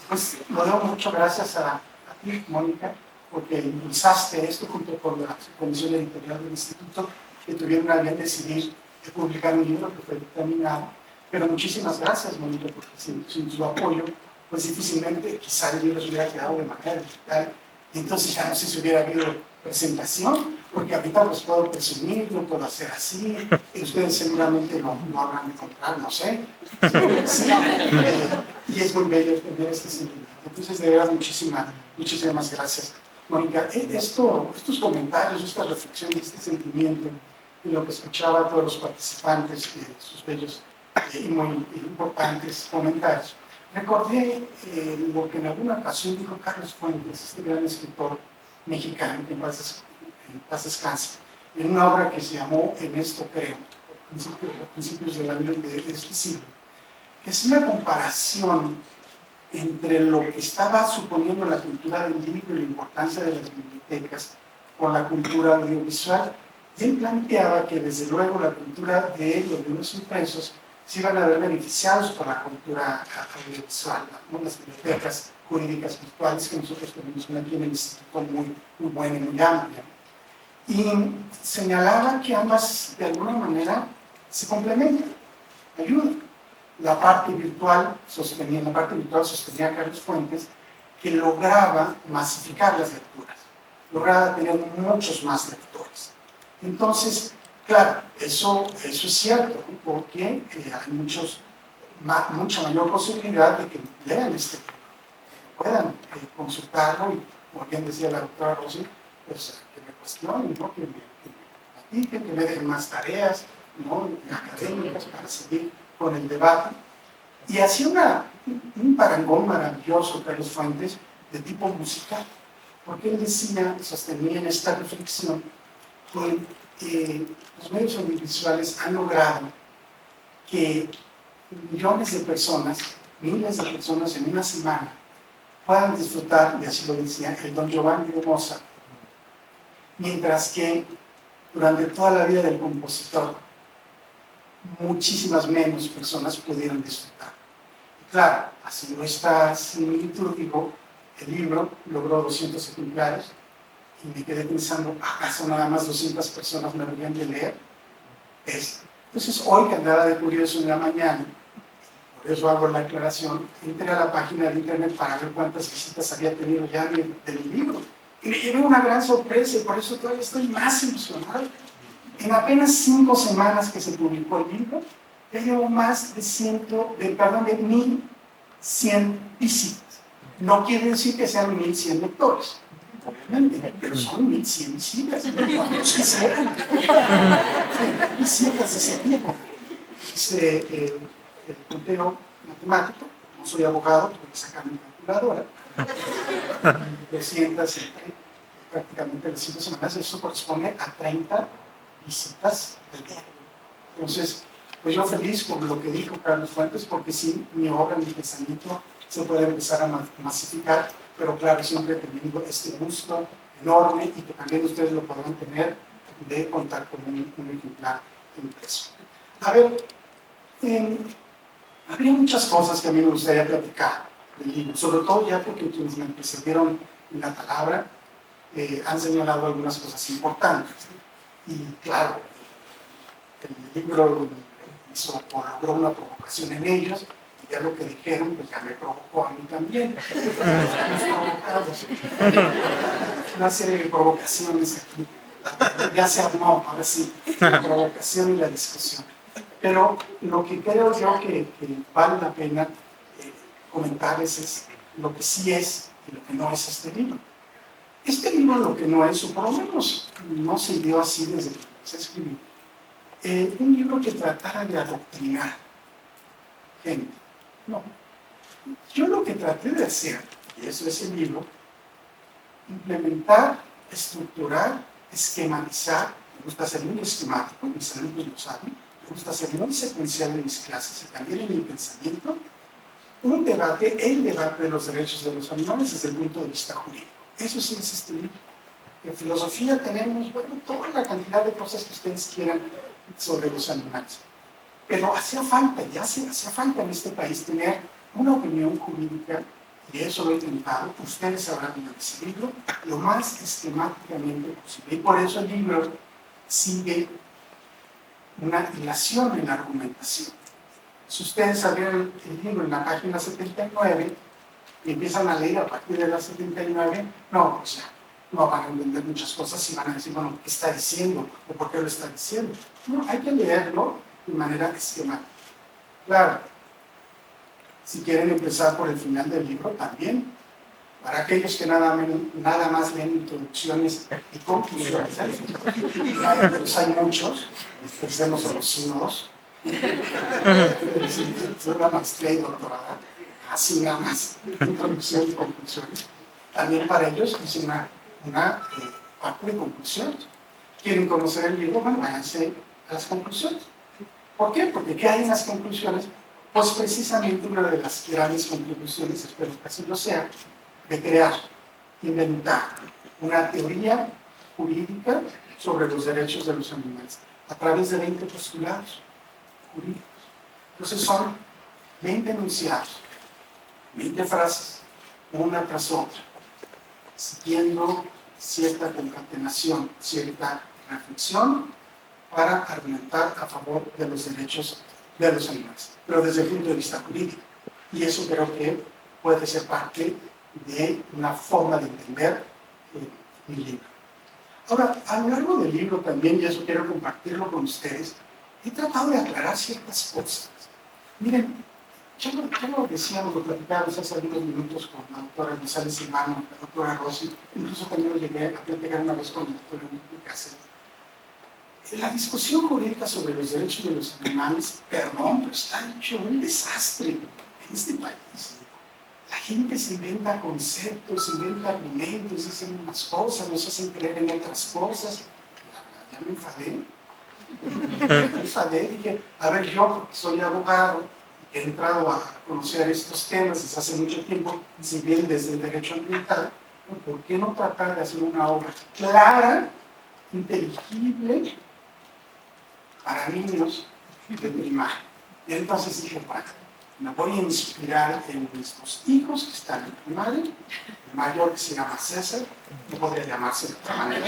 Pues lo debo mucho gracias a ti, Mónica, porque impulsaste esto junto con la comisión editorial del instituto, que tuvieron a bien decidir publicar un libro que fue dictaminado. Pero muchísimas gracias, Mónica, porque sin su apoyo, pues difícilmente quizá el libro se hubiera quedado de manera digital, y entonces ya no sé si hubiera habido presentación, porque ahorita los puedo presumir, lo puedo hacer así, y ustedes seguramente lo habrán de encontrar, no sé. Sí, y es muy bello tener este sentimiento. Entonces, de verdad, muchísimas gracias, Mónica. Estos comentarios, estas reflexiones, este sentimiento, y lo que escuchaba a todos los participantes, sus bellos y muy importantes comentarios, recordé lo que en alguna ocasión dijo Carlos Fuentes, este gran escritor mexicano, que en paz descanse, en una obra que se llamó En esto creo, a principios de este siglo, que es una comparación entre lo que estaba suponiendo la cultura del libro y la importancia de las bibliotecas con la cultura audiovisual. Y él planteaba que desde luego la cultura de los libros impresos se iban a ver beneficiados por la cultura audiovisual, ¿no? Las bibliotecas jurídicas virtuales que nosotros tenemos aquí en el instituto muy buena y muy amplia. Y señalaba que ambas de alguna manera se complementan, ayudan. La parte virtual sostenía Carlos Fuentes, que lograba masificar las lecturas, lograba tener muchos más lectores. Entonces, claro, eso es cierto, ¿no? Porque hay mucha mayor posibilidad de que lean este libro, puedan consultarlo y, como bien decía la doctora Rossi, pues que me cuestionen, ¿no? que me platiquen, que me dejen más tareas, ¿no? académicas para seguir con el debate. Y hacía un parangón maravilloso, Carlos Fuentes, de tipo musical, porque él decía, sostenía en esta reflexión, que los medios audiovisuales han logrado que millones de personas, miles de personas en una semana puedan disfrutar, y así lo decía, el Don Giovanni de Mozart, mientras que durante toda la vida del compositor muchísimas menos personas pudieron disfrutar. Y claro, haciendo esta similitud, digo, el libro logró 200 ejemplares, y me quedé pensando, ¿acaso nada más 200 personas me deberían de leer? Entonces hoy que andaba de curioso en la mañana, por eso hago la aclaración, entré a la página de internet para ver cuántas visitas había tenido ya de mi libro. Y me llevé una gran sorpresa, y por eso todavía estoy más emocionado. En apenas 5 semanas que se publicó el libro, ya llevo más de 1.100 visitas. No quiere decir que sean 1.100 lectores, obviamente, pero son 1100 visitas. ¿Cuántos quisieran? visitas de ese tipo. Hice el conteo matemático, no soy abogado, tuve que sacar mi calculadora. 200 prácticamente las 5 semanas, eso corresponde a 30 visitas al día. Entonces, pues yo feliz con lo que dijo Carlos Fuentes, porque sí, mi obra, mi pensamiento se puede empezar a masificar, pero claro, siempre teniendo este gusto enorme y que también ustedes lo podrán tener de contar con un ejemplar impreso. A ver, habría muchas cosas que a mí me gustaría platicar del libro, sobre todo ya porque quienes me precedieron en la palabra han señalado algunas cosas importantes. Y claro, el libro logró una provocación en ellos, y ya lo que dijeron, pues ya me provocó a mí también. Una serie de provocaciones aquí. Ya se armó, ahora sí, la provocación y la discusión. Pero lo que creo yo que vale la pena comentarles es lo que sí es y lo que no es este libro. Este libro lo que no es, o por lo menos no se dio así desde que se escribió, un libro que tratara de adoctrinar gente. No. Yo lo que traté de hacer, y eso es el libro, implementar, estructurar, esquematizar, me gusta ser muy esquemático, mis alumnos lo saben, me gusta ser muy secuencial en mis clases y también en mi pensamiento, un debate, el debate de los derechos de los animales desde el punto de vista jurídico. Eso sí es este libro. En filosofía tenemos, bueno, toda la cantidad de cosas que ustedes quieran sobre los animales. Pero hacía falta, ya hacía falta en este país tener una opinión jurídica, y eso lo he intentado, ustedes sabrán en ese libro, lo más esquemáticamente posible. Y por eso el libro sigue una hilación en la argumentación. Si ustedes abrieran el libro en la página 79 y empiezan a leer a partir de la 79, no, pues ya, no van a entender muchas cosas y van a decir, bueno, ¿qué está diciendo? ¿O por qué lo está diciendo? No, hay que leerlo de manera esquemática. Claro, si quieren empezar por el final del libro, también. Para aquellos que nada más leen introducciones y conclusiones, pues hay muchos, pensemos en los sínodos, una maestría y doctorada, así nada más, introducción y conclusiones. También para ellos es una parte de conclusión. ¿Quieren conocer el libro? Bueno, váyanse a las conclusiones. ¿Por qué? Porque ¿qué hay en las conclusiones? Pues precisamente una de las grandes contribuciones, espero que así lo sea, de crear, inventar una teoría jurídica sobre los derechos de los animales, a través de 20 postulados jurídicos. Entonces son 20 enunciados, 20 frases, una tras otra, siguiendo cierta concatenación, cierta reflexión para argumentar a favor de los derechos de los animales, pero desde el punto de vista jurídico. Y eso creo que puede ser parte de una forma de entender mi libro. Ahora, a lo largo del libro también, y eso quiero compartirlo con ustedes, he tratado de aclarar ciertas cosas. Miren, ya lo decíamos, lo platicábamos hace algunos minutos con la doctora González Silvano, la doctora Rossi, incluso también lo llegué a platicar una vez con el doctor Enrique Cáceres. La discusión jurídica sobre los derechos de los animales, perdón, pero está hecho un desastre en este país. La gente se inventa conceptos, se inventa argumentos, dicen unas cosas, nos hacen creer en otras cosas. Ya me enfadé. Dije, a ver, yo soy abogado, he entrado a conocer estos temas desde hace mucho tiempo, si bien desde el derecho ambiental, ¿por qué no tratar de hacer una obra clara, inteligible, para niños de primaria? Y entonces dije, bueno, me voy a inspirar en nuestros hijos que están en primaria, el mayor que se llama César, no podría llamarse de otra manera,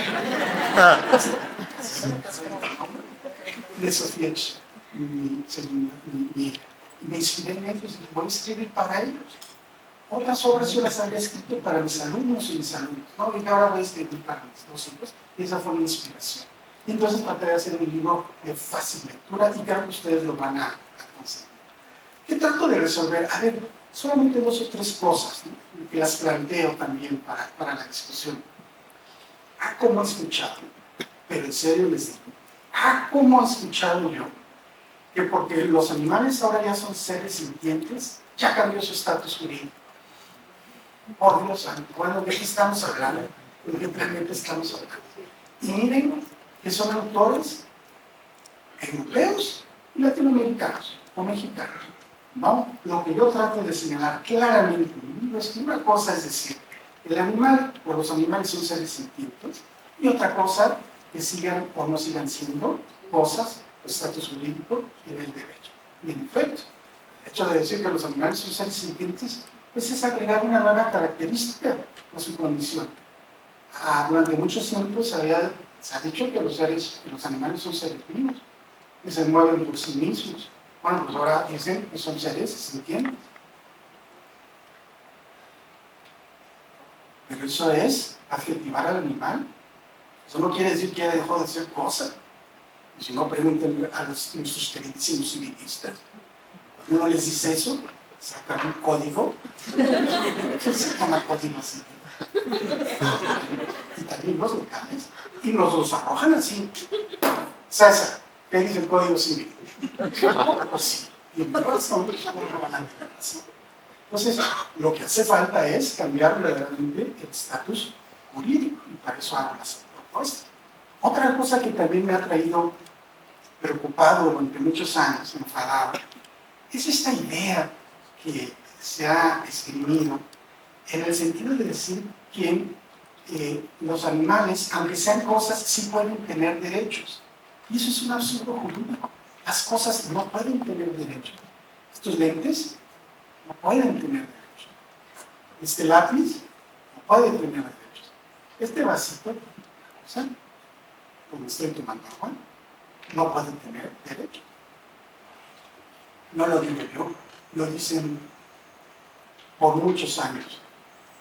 de Sofía, me inspiré en ellos y voy a escribir para ellos. Otras obras yo las había escrito para mis alumnos y mis alumnos, ¿no? Y ahora voy a escribir para mis dos hijos, y esa fue mi inspiración. Y entonces traté de hacer un libro de fácil lectura y creo que ustedes lo van a conseguir. ¿Qué trato de resolver? A ver, solamente 2 o 3 cosas, ¿no? Que las planteo también para la discusión. ¿cómo he escuchado? Pero en serio les digo, ¿cómo he escuchado yo? Que porque los animales ahora ya son seres sintientes, ya cambió su estatus jurídico. Por Dios santo, bueno, ¿de qué estamos hablando? ¿De qué planeta estamos hablando? Y miren que son autores europeos y latinoamericanos o mexicanos. ¿No? Lo que yo trato de señalar claramente en mi libro es que una cosa es decir, el animal o los animales son seres sintientes, y otra cosa que sigan o no sigan siendo cosas, estatus jurídico y del derecho. Y en efecto, el hecho de decir que los animales son seres sintientes, pues es agregar una nueva característica a su condición. Durante muchos tiempos se ha dicho que los animales son seres vivos, que se mueven por sí mismos. Bueno, pues ahora dicen que son seres sintientes. Pero eso es adjetivar al animal. Eso no quiere decir que ya dejó de ser cosa. Y si no, pregúntenle a nuestros queridísimos civilistas. Cuando uno les dice eso, sacan un código. Se llama código así. Y también los locales. Y nos los arrojan así. César, ¿qué dice el código civil? Pues sí. Y en razón, no van a tener razón. Entonces, lo que hace falta es cambiar verdaderamente el estatus jurídico, y para eso hago las propuestas. Otra cosa que también me ha traído preocupado durante muchos años, enfadado, es esta idea que se ha esgrimido en el sentido de decir que los animales, aunque sean cosas, sí pueden tener derechos. Y eso es un absurdo jurídico. Las cosas no pueden tener derechos. Estos lentes no pueden tener derechos. Este lápiz no puede tener derechos. Este vasito, o sea, como estoy tomando agua, no puede tener derechos. No lo digo yo, lo dicen por muchos años,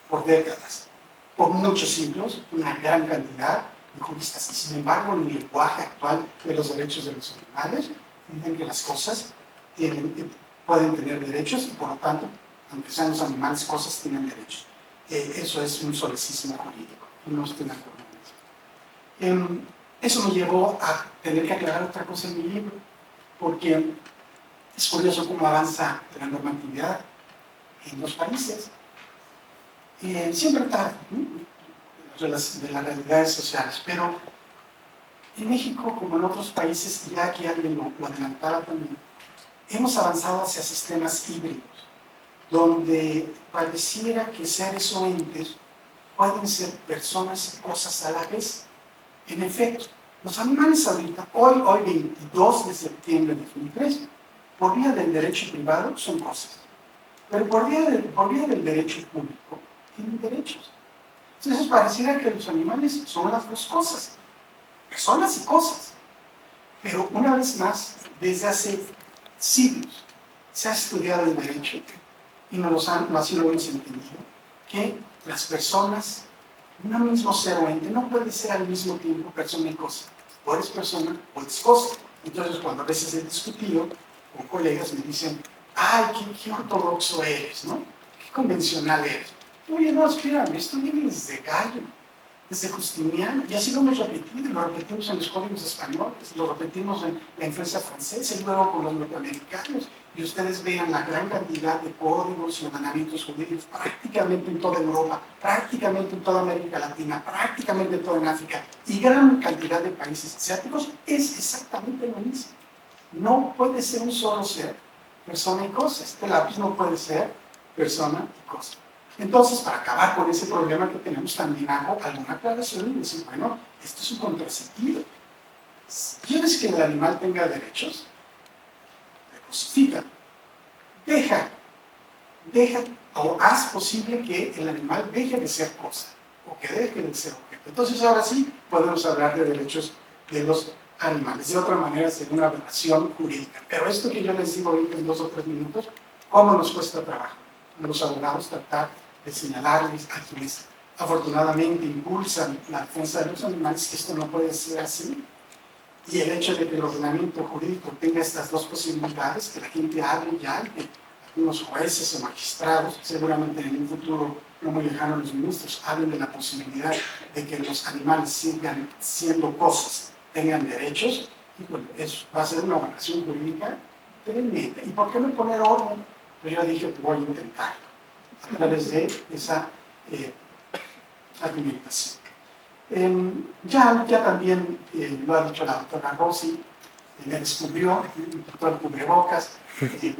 por décadas, por muchos siglos, una gran cantidad de juristas. Y sin embargo, en el lenguaje actual de los derechos de los animales, dicen que las cosas pueden tener derechos y por lo tanto, aunque sean los animales, cosas tienen derechos. Eso es un solecismo jurídico, no estoy de acuerdo con eso. Eso me llevó a tener que aclarar otra cosa en mi libro, porque es curioso cómo avanza la normatividad en los países. Siempre tarde, ¿no? de las realidades sociales, pero en México, como en otros países, ya que alguien lo adelantaba también, hemos avanzado hacia sistemas híbridos, donde pareciera que seres o entes pueden ser personas y cosas a la vez. En efecto, los animales ahorita, hoy 22 de septiembre de 2003, por vía del derecho privado son cosas, pero por vía del derecho público tienen derechos. Entonces pareciera que los animales son las dos cosas, personas y cosas. Pero una vez más, desde hace siglos, se ha estudiado el derecho y así lo hemos entendido, que las personas, un mismo ser o ente, no puede ser al mismo tiempo persona y cosa. O eres persona o eres cosa. Entonces, cuando a veces he discutido con colegas, me dicen, ay, qué ortodoxo eres, ¿no? Qué convencional eres. Oye, no, espérame, esto viene desde Gallo, desde Justiniano, y así lo hemos repetido, lo repetimos en los códigos españoles, lo repetimos en la influencia francesa y luego con los norteamericanos, y ustedes vean la gran cantidad de códigos y ordenamientos jurídicos prácticamente en toda Europa, prácticamente en toda América Latina, prácticamente en toda África, y gran cantidad de países asiáticos, es exactamente lo mismo. No puede ser un solo ser, persona y cosa. Este lápiz no puede ser persona y cosa. Entonces, para acabar con ese problema que tenemos, también hago alguna aclaración y decir, bueno, esto es un contrasentido. ¿Quieres que el animal tenga derechos? Le cosifica. Deja o haz posible que el animal deje de ser cosa o que deje de ser objeto. Entonces, ahora sí podemos hablar de derechos de los animales. De otra manera, sería una aberración jurídica. Pero esto que yo les digo ahorita en 2 o 3 minutos, ¿cómo nos cuesta trabajo a los abogados tratar de señalarles a quienes afortunadamente impulsan la defensa de los animales que esto no puede ser así? Y el hecho de que el ordenamiento jurídico tenga estas dos posibilidades, que la gente hable ya, que algunos jueces o magistrados, seguramente en un futuro no muy lejano, los ministros hablen de la posibilidad de que los animales sigan siendo cosas, tengan derechos, y bueno, eso va a ser una aberración jurídica tremenda. ¿Y por qué no poner orden? Pues yo dije, voy a intentarlo a través de esa argumentación. Ya también lo ha dicho la doctora Rossi, me descubrió, el doctor cubrebocas,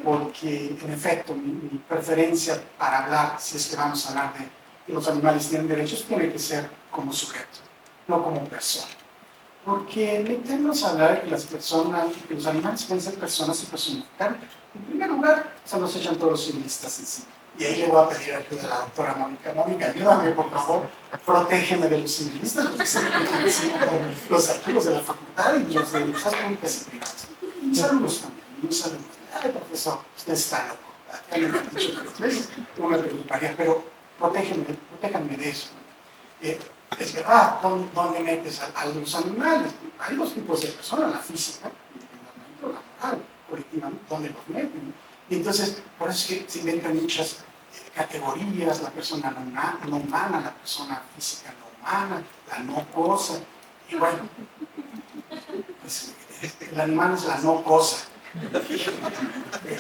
porque en efecto mi preferencia para hablar, si es que vamos a hablar de que los animales tienen derechos, tiene que ser como sujeto, no como persona. Porque meternos a hablar de que las personas, que los animales pueden ser personas y personificar, en primer lugar se nos echan todos los civilistas encima. Y ahí le voy a pedir ayuda a la doctora Mónica. Mónica, ayúdame por favor, protégeme de los civilistas, porque se me echan encima los archivos de la facultad y los de las públicas y privadas. Y saludos también, un saludo. Ay, profesor, usted está loco. Ya me lo han dicho 3 veces, no me preocuparía, pero protéjanme de eso. Es verdad, ¿dónde metes a los animales? Hay 2 tipos de personas, la física, y la moral, colectivamente, ¿dónde los meten? Y entonces, por eso es que se inventan muchas categorías, la persona no humana, la persona física no humana, la no cosa, y bueno, pues, el animal es la no cosa.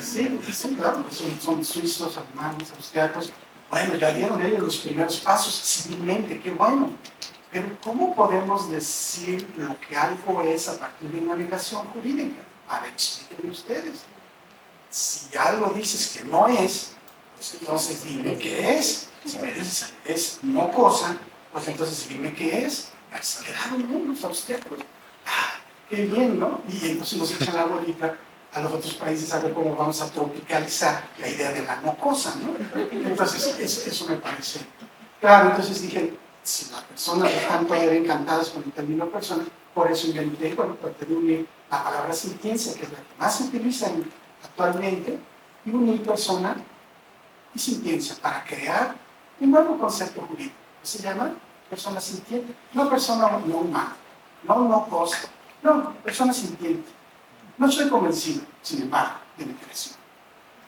Sí, claro, son suizos, alemanes, austriacos. Bueno, ya dieron ellos los primeros pasos civilmente, qué bueno. Pero ¿cómo podemos decir lo que algo es a partir de una negación jurídica? A ver, explíquenme ustedes. Si algo dices que no es, pues entonces dime qué es. Si me dices que es no cosa, pues entonces dime qué es. Se quedaron unos austriacos. Qué bien, ¿no? Y entonces nos echan la bolita a los otros países a ver cómo vamos a tropicalizar la idea de la no cosa, ¿no? Entonces, eso me parece. Claro, entonces dije, si las personas están todavía encantadas con el término persona, por eso inventé, bueno, traté de unir la palabra sintiencia, que es la que más se utiliza actualmente, y unir persona y sintiencia para crear un nuevo concepto jurídico, que se llama persona sintiente, no persona no humana, no cosa, no, persona sintiente. No estoy convencido, sin embargo, de mi creación.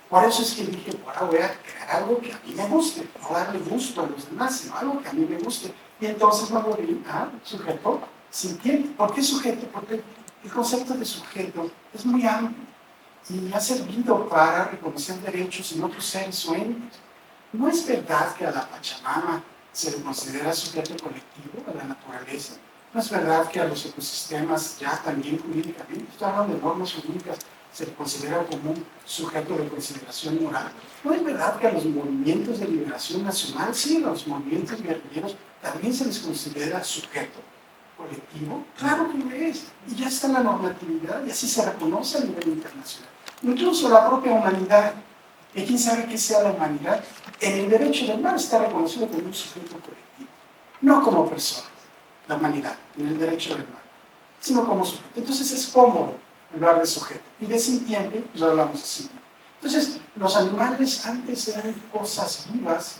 Por eso es que dije, ahora voy a crear algo que a mí me guste, no darle gusto a los demás, sino algo que a mí me guste. Y entonces me volví a sujeto sintiente. ¿Por qué sujeto? Porque el concepto de sujeto es muy amplio y ha servido para reconocer derechos en otros seres o entes. No es verdad que a la Pachamama se le considera sujeto colectivo, a la naturaleza. No es verdad que a los ecosistemas, ya también jurídicamente, estoy hablando de normas jurídicas, se le considera como un sujeto de consideración moral. No es verdad que a los movimientos de liberación nacional, sí, a los movimientos guerrilleros, también se les considera sujeto colectivo. Claro que lo es. Y ya está en la normatividad y así se reconoce a nivel internacional. Incluso la propia humanidad, y quién sabe qué sea la humanidad, en el derecho del mar está reconocido como un sujeto colectivo, no como persona. La humanidad, en el derecho del mar, sino como sujeto. Entonces es cómodo hablar de sujeto. Y de sintiente, pues hablamos de sintiente. Entonces, los animales antes eran cosas vivas,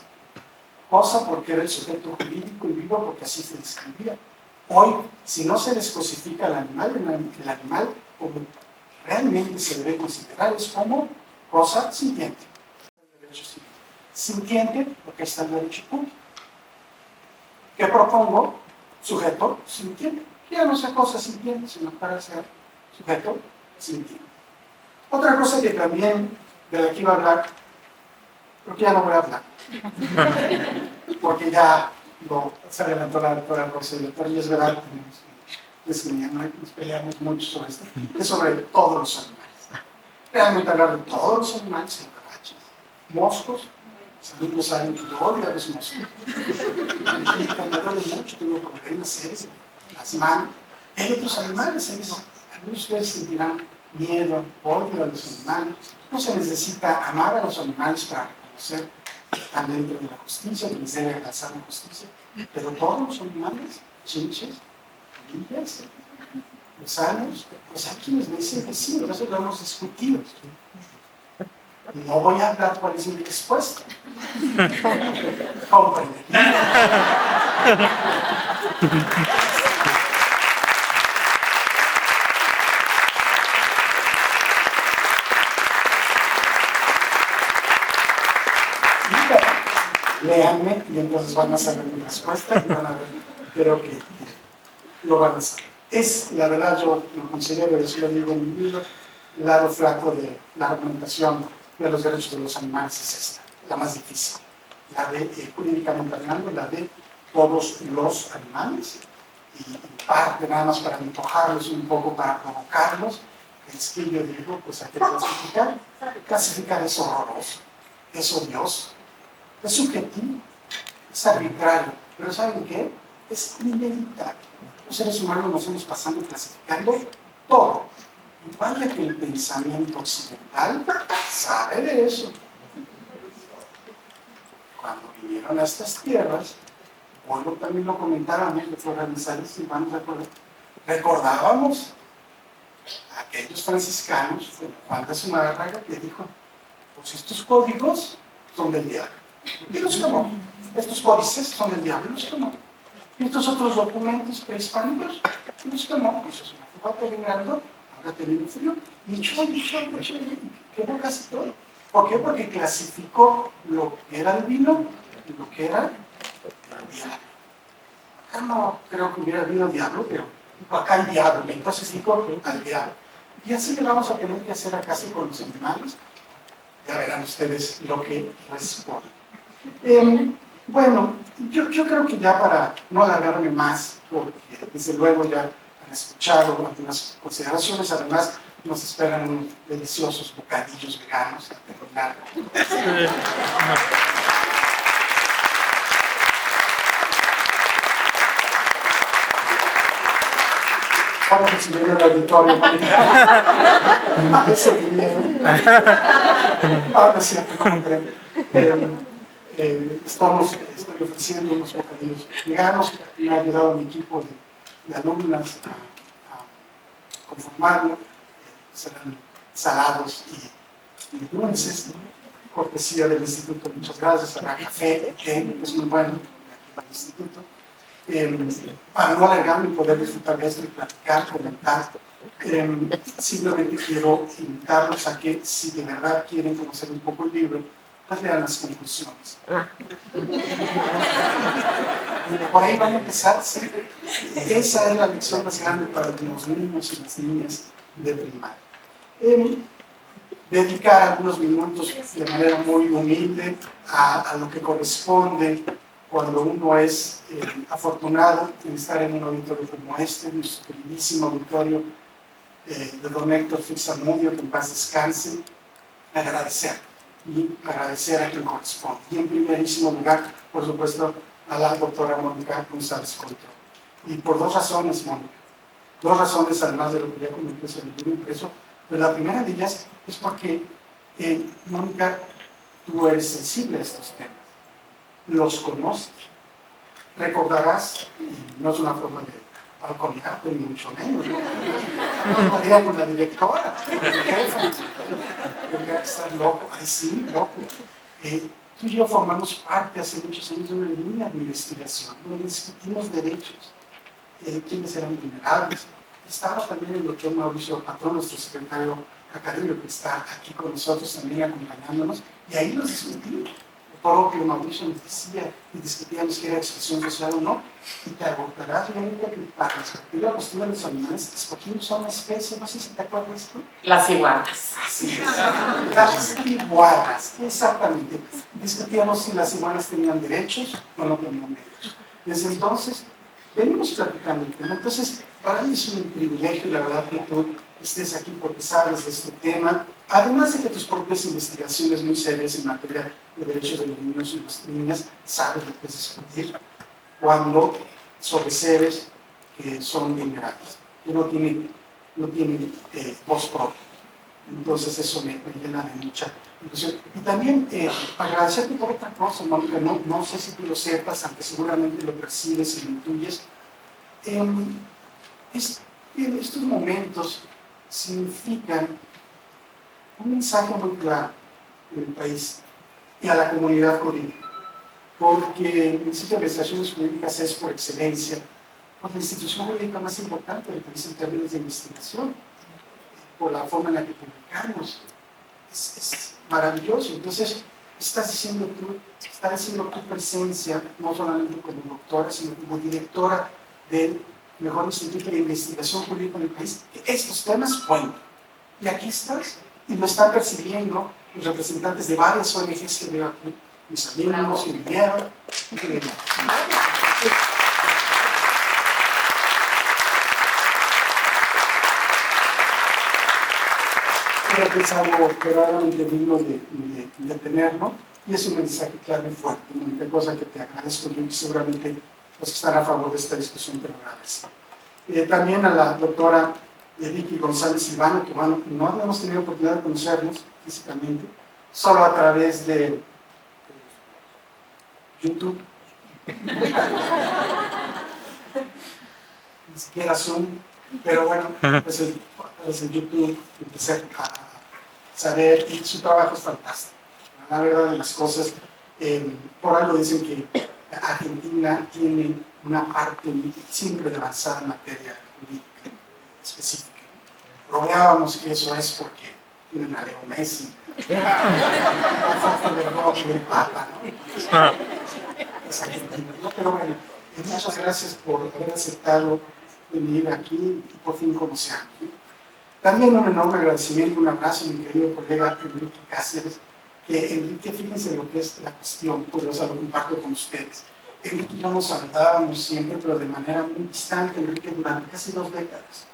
cosa porque era el sujeto jurídico y vivo porque así se describía. Hoy, si no se descosifica el animal como realmente se debe considerar es como cosa sintiente. Sintiente, porque está el derecho público. ¿Qué propongo? Sujeto sintiente. Ya no sea cosa sintiente, sino para ser sujeto sintiente. Otra cosa que también de la que iba a hablar, porque ya no voy a hablar, porque ya se adelantó la doctora Rosa y el doctor, y es verdad, nos peleamos mucho sobre esto, es sobre todos los animales. Realmente hablar de todos los animales, cucarachas, moscos. Algunos saben que yo odio a los moscos. Me duele mucho, tengo problemas serios, las manos. Hay otros animales, algunos de ustedes sentirán miedo, odio a los animales. No se necesita amar a los animales para reconocer que están dentro de la justicia, que les debe alcanzar la justicia. Pero todos los animales, chinches, limpias, gusanos, pues hay quienes me dicen que sí, nosotros lo hemos discutido. No voy a hablar cuál es mi respuesta. Comprende. léanme y entonces van a saber mi respuesta y van a ver, creo que lo van a saber. Es, la verdad, yo lo considero, y así lo digo en mi libro, el lado flaco de la argumentación de los derechos de los animales es esta, la más difícil. La de, jurídicamente hablando, la de todos los animales, y parte nada más para antojarlos un poco, para provocarlos, es que yo digo, pues hay que clasificar. Clasificar es horroroso, es odioso, es subjetivo, es arbitrario, pero ¿saben qué? Es inevitable. Los seres humanos nos hemos pasado clasificando todo. Y vaya que el pensamiento occidental sabe de eso. Cuando vinieron a estas tierras, bueno, también lo comentábamos, de Flora González y vamos a recordábamos a aquellos franciscanos, Juan de Zumárraga, que dijo, pues estos códigos son del diablo. Y los tomó. Estos códices son del diablo y los tomó. Y estos otros documentos prehispánicos los tomó. Eso es una foto terminando, ahora teniendo frío, y quedó casi todo. ¿Por qué? Porque clasificó lo que era el vino y lo que era el diablo. Acá no creo que hubiera habido diablo, pero acá el diablo, entonces dijo al diablo. Y así le vamos a tener que hacer acaso con los animales. Ya verán ustedes lo que responde. Bueno, yo creo que ya para no alargarme más, porque desde luego ya han escuchado algunas consideraciones, además nos esperan unos deliciosos bocadillos veganos a terminar. Vamos a subir el auditorio. Ese dinero. Ahora sí, estoy ofreciendo unos bocadillos veganos. Me ha ayudado mi equipo de alumnas a conformarlo. Serán salados y dulces. Cortesía del instituto. Muchas gracias. Habrá café, que es muy bueno para el instituto. Para no alargarme y poder disfrutar de esto y platicar, comentar, simplemente quiero invitarlos a que, si de verdad quieren conocer un poco el libro, pues lean las conclusiones. Por ahí van a empezar, ¿sí? Esa es la lección más grande para los niños y las niñas de primaria. Dedicar algunos minutos de manera muy humilde a lo que corresponde cuando uno es afortunado en estar en un auditorio como este, nuestro queridísimo auditorio de don Héctor Fixamudio, que en paz descanse, agradecer a quien corresponde. Y en primerísimo lugar, por supuesto, a la doctora Mónica González Contró. Y por dos razones, Mónica. Dos razones, además de lo que ya comenté sobre el libro impreso. Pero la primera de ellas es porque, Mónica, tú eres sensible a estos temas. Los conoces. Recordarás, y no es una forma de balconearte, ni mucho menos, no podría con la directora, tendría que estar loco, ay sí, loco. Tú y yo formamos parte hace muchos años de una línea de investigación, donde discutimos derechos, quiénes eran vulnerables. Estaba también el doctor Mauricio Patrón, nuestro secretario académico, que está aquí con nosotros también acompañándonos, y ahí los discutimos. Propio Mauricio nos decía y discutíamos si era expresión social o no, y te abordarás realmente que para discutir la postura de los animales escogimos a una especie, no sé si te acuerdas tú. Las iguanas. Así es, las iguanas, exactamente. Discutíamos si las iguanas tenían derechos o no tenían derechos. Desde entonces, venimos platicando el tema. Entonces, para mí es un privilegio, la verdad, que tú estés aquí porque sabes de este tema, además de que tus propias investigaciones muy serias en materia de derechos de los niños y las niñas, sabes lo que es discutir cuando sobre seres que son vulnerables, que no tienen voz propia. Entonces eso me llena de mucha ilusión. Y también agradecerte por otra cosa, Mónica, no sé si tú lo sepas, aunque seguramente lo percibes y lo intuyes. Estos momentos significan un mensaje muy claro del país y a la comunidad jurídica, porque el Instituto de Investigaciones Jurídicas es por excelencia la institución jurídica más importante del país en términos de investigación, por la forma en la que publicamos. Es maravilloso. Entonces, está diciendo tu presencia, no solamente como doctora, sino como directora del mejor instituto de investigación jurídica en el país, que estos temas cuentan. Y aquí estás, y lo están percibiendo los representantes de varias ONGs que veo aquí, mis amigos, que vinieron. Creo que es algo verdaderamente digno de tenerlo, y es un mensaje claro y fuerte, una cosa que te agradezco y seguramente los que están a favor de esta discusión te lo agradecen. También a la doctora Vicky González Silvano, que bueno, no habíamos tenido oportunidad de conocernos físicamente, solo a través de YouTube. Ni siquiera Zoom, pero bueno, pues el YouTube empecé a saber, y su trabajo es fantástico. La verdad de las cosas, por algo dicen que Argentina tiene una parte siempre de avanzada en materia política específica. Rodeábamos que eso es porque tienen a Leo Messi, el Papa, ¿no? Es Argentina, ¿no? Pero bueno, muchas gracias por haber aceptado venir aquí y por fin conocernos. También un enorme agradecimiento, un abrazo a mi querido colega Enrique Cáceres, que Enrique, fíjense lo que es la cuestión, pues o sea, lo comparto con ustedes. Enrique y yo nos saludábamos siempre, pero de manera muy distante, Enrique, durante casi 2 décadas.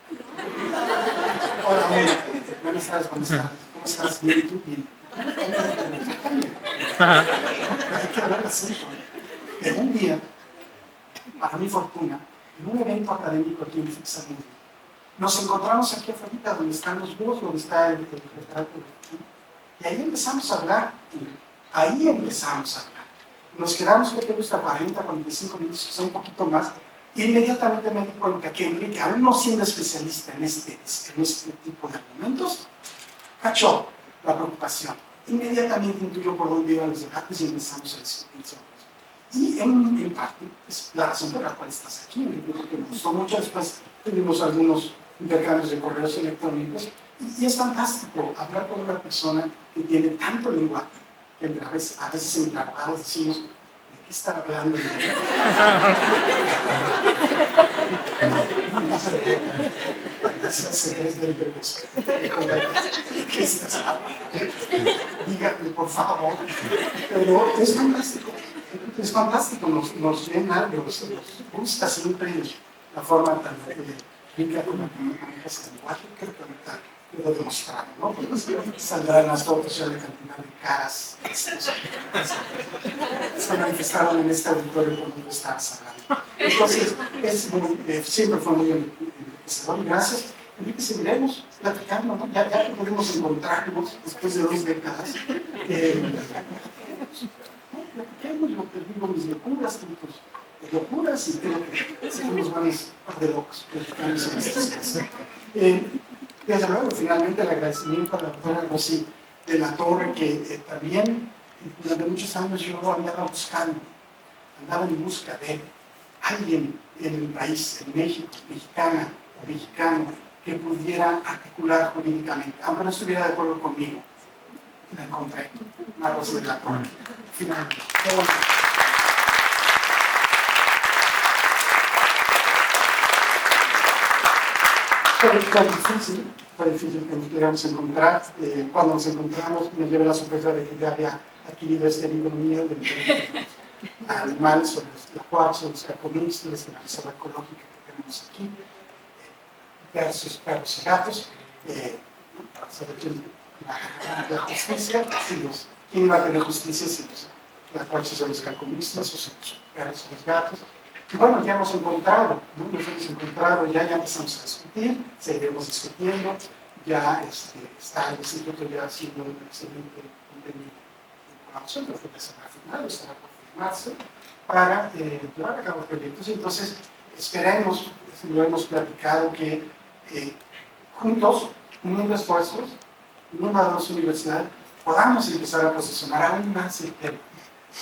Hola, buenas tardes, ¿cómo estás? Bien, ¿tú? Bien. Hay que hablar así. En un día, para mi fortuna, en un evento académico aquí en Fixamundo, nos encontramos aquí afuera, donde están los búhos, donde está el retrato de aquí, y ahí empezamos a hablar. Nos quedamos, ¿qué te gusta? 40, 45 minutos, quizá un poquito más, y inmediatamente me di cuenta que Enrique, aún no siendo especialista en este tipo de argumentos, cachó la preocupación. Inmediatamente intuyó por dónde iban los debates y empezamos a discutir sobre eso. Y en parte es la razón por la cual estás aquí, Enrique, porque me gustó mucho. Después tuvimos algunos intercambios de correos electrónicos, y es fantástico hablar con una persona que tiene tanto lenguaje, que a veces en trabajo decimos, ¿de qué está hablando? ¿Qué estás hablando? Dígame, por favor. Pero es fantástico, nos llena, nos gusta siempre la forma tan rica como manejas el lenguaje. Creo que ahorita puedo demostrarlo, ¿no? Porque saldrán las fotos ya de cantidad de caras se manifestaron en este auditorio cuando tú estabas hablando. Entonces, siempre fue muy enriquecedor. Gracias. Enrique, seguiremos platicando, ¿no? Ya que pudimos encontrarnos después de 2 décadas. Platicamos lo que digo, mis locuras, y creo que somos varios par de locos platicando sobre estas cosas. Desde luego, finalmente, el agradecimiento a la doctora Rosy de la Torre, que también durante muchos años yo andaba en busca de alguien en el país, en México, mexicana o mexicano, que pudiera articular jurídicamente, aunque no estuviera de acuerdo conmigo. La encontré, una Rosy de la Torre. Finalmente. Fue difícil que nos pudiéramos encontrar. Cuando nos encontramos, me llevé la sorpresa de que ya había adquirido este libro mío de animales sobre los cuarzo, los carcomistas, la reserva ecológica que tenemos aquí, versus perros y gatos, para saber quién la justicia, quién iba a tener justicia si los cuarzos son los carcomistas o si los perros o los gatos. Y bueno, ya hemos encontrado, ¿no? ya empezamos a discutir, seguiremos discutiendo, ya está el instituto ya haciendo un excelente contenido de información, pero que estará firmado, estará por firmarse, para llevar a cabo proyectos. Y entonces esperemos, lo hemos platicado, que juntos, uniendo esfuerzos, uniendo a 2 universidades, podamos empezar a posicionar aún más el tema.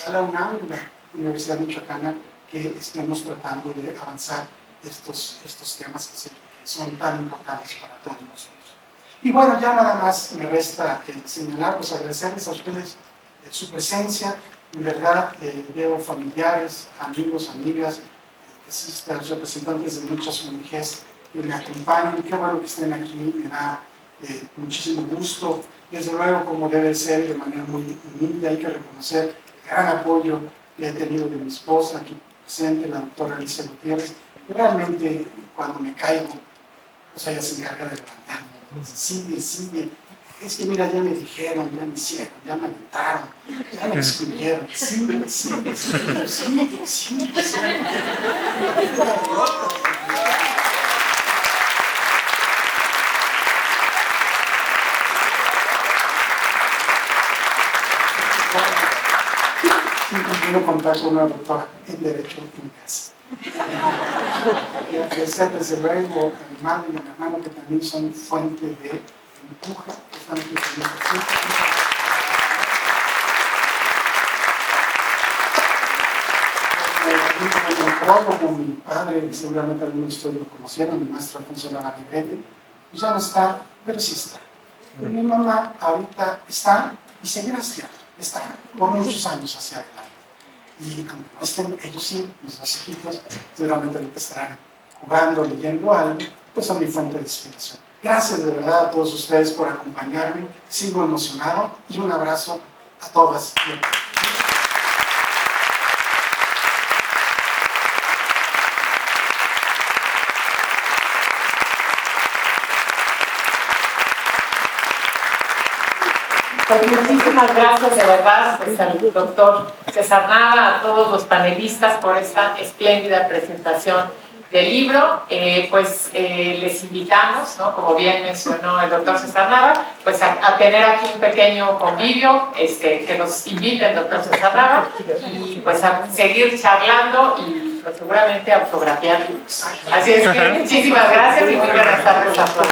A la UNAM, la Universidad Michoacana, que estemos tratando de avanzar estos temas que son tan importantes para todos nosotros. Y bueno, ya nada más me resta señalar, pues agradecerles a ustedes su presencia. En verdad, veo familiares, amigos, amigas, representantes de muchas ONGs que me acompañan. Qué bueno que estén aquí, me da muchísimo gusto. Desde luego, como debe ser, de manera muy humilde, hay que reconocer el gran apoyo que he tenido de mi esposa aquí presente, la doctora Alicia Gutiérrez. Realmente, cuando me caigo, pues ella se encarga de levantarme. Entonces, sigue. Es que mira, ya me dijeron, ya me hicieron, ya me aventaron, ya me excluyeron. Sigue. Quiero contar con una doctora en Derecho en casa. Y agradecer desde luego a mi madre y a mi hermano, que también son fuente de empuje, que están aquí conmigo. Como mi padre, seguramente algunos de ustedes lo conocieron, mi maestro Alfonso Lagarde, pues ya no está, pero sí está. Pero mi mamá ahorita está y seguirá estando, está por muchos años hacia adelante. Y aunque no estén ellos sí, mis dos hijitos, seguramente ahorita estarán jugando, leyendo algo, pues son mi fuente de inspiración. Gracias de verdad a todos ustedes por acompañarme, sigo emocionado y un abrazo a todas y a todos. Pues muchísimas gracias de verdad pues, al doctor César Nava, a todos los panelistas por esta espléndida presentación del libro. Les invitamos, ¿no? Como bien mencionó el doctor César Nava, pues a tener aquí un pequeño convivio, que nos invite el doctor César Nava y pues a seguir charlando y pues, seguramente autografiar libros. Así es que muchísimas gracias y muy buenas tardes a todos.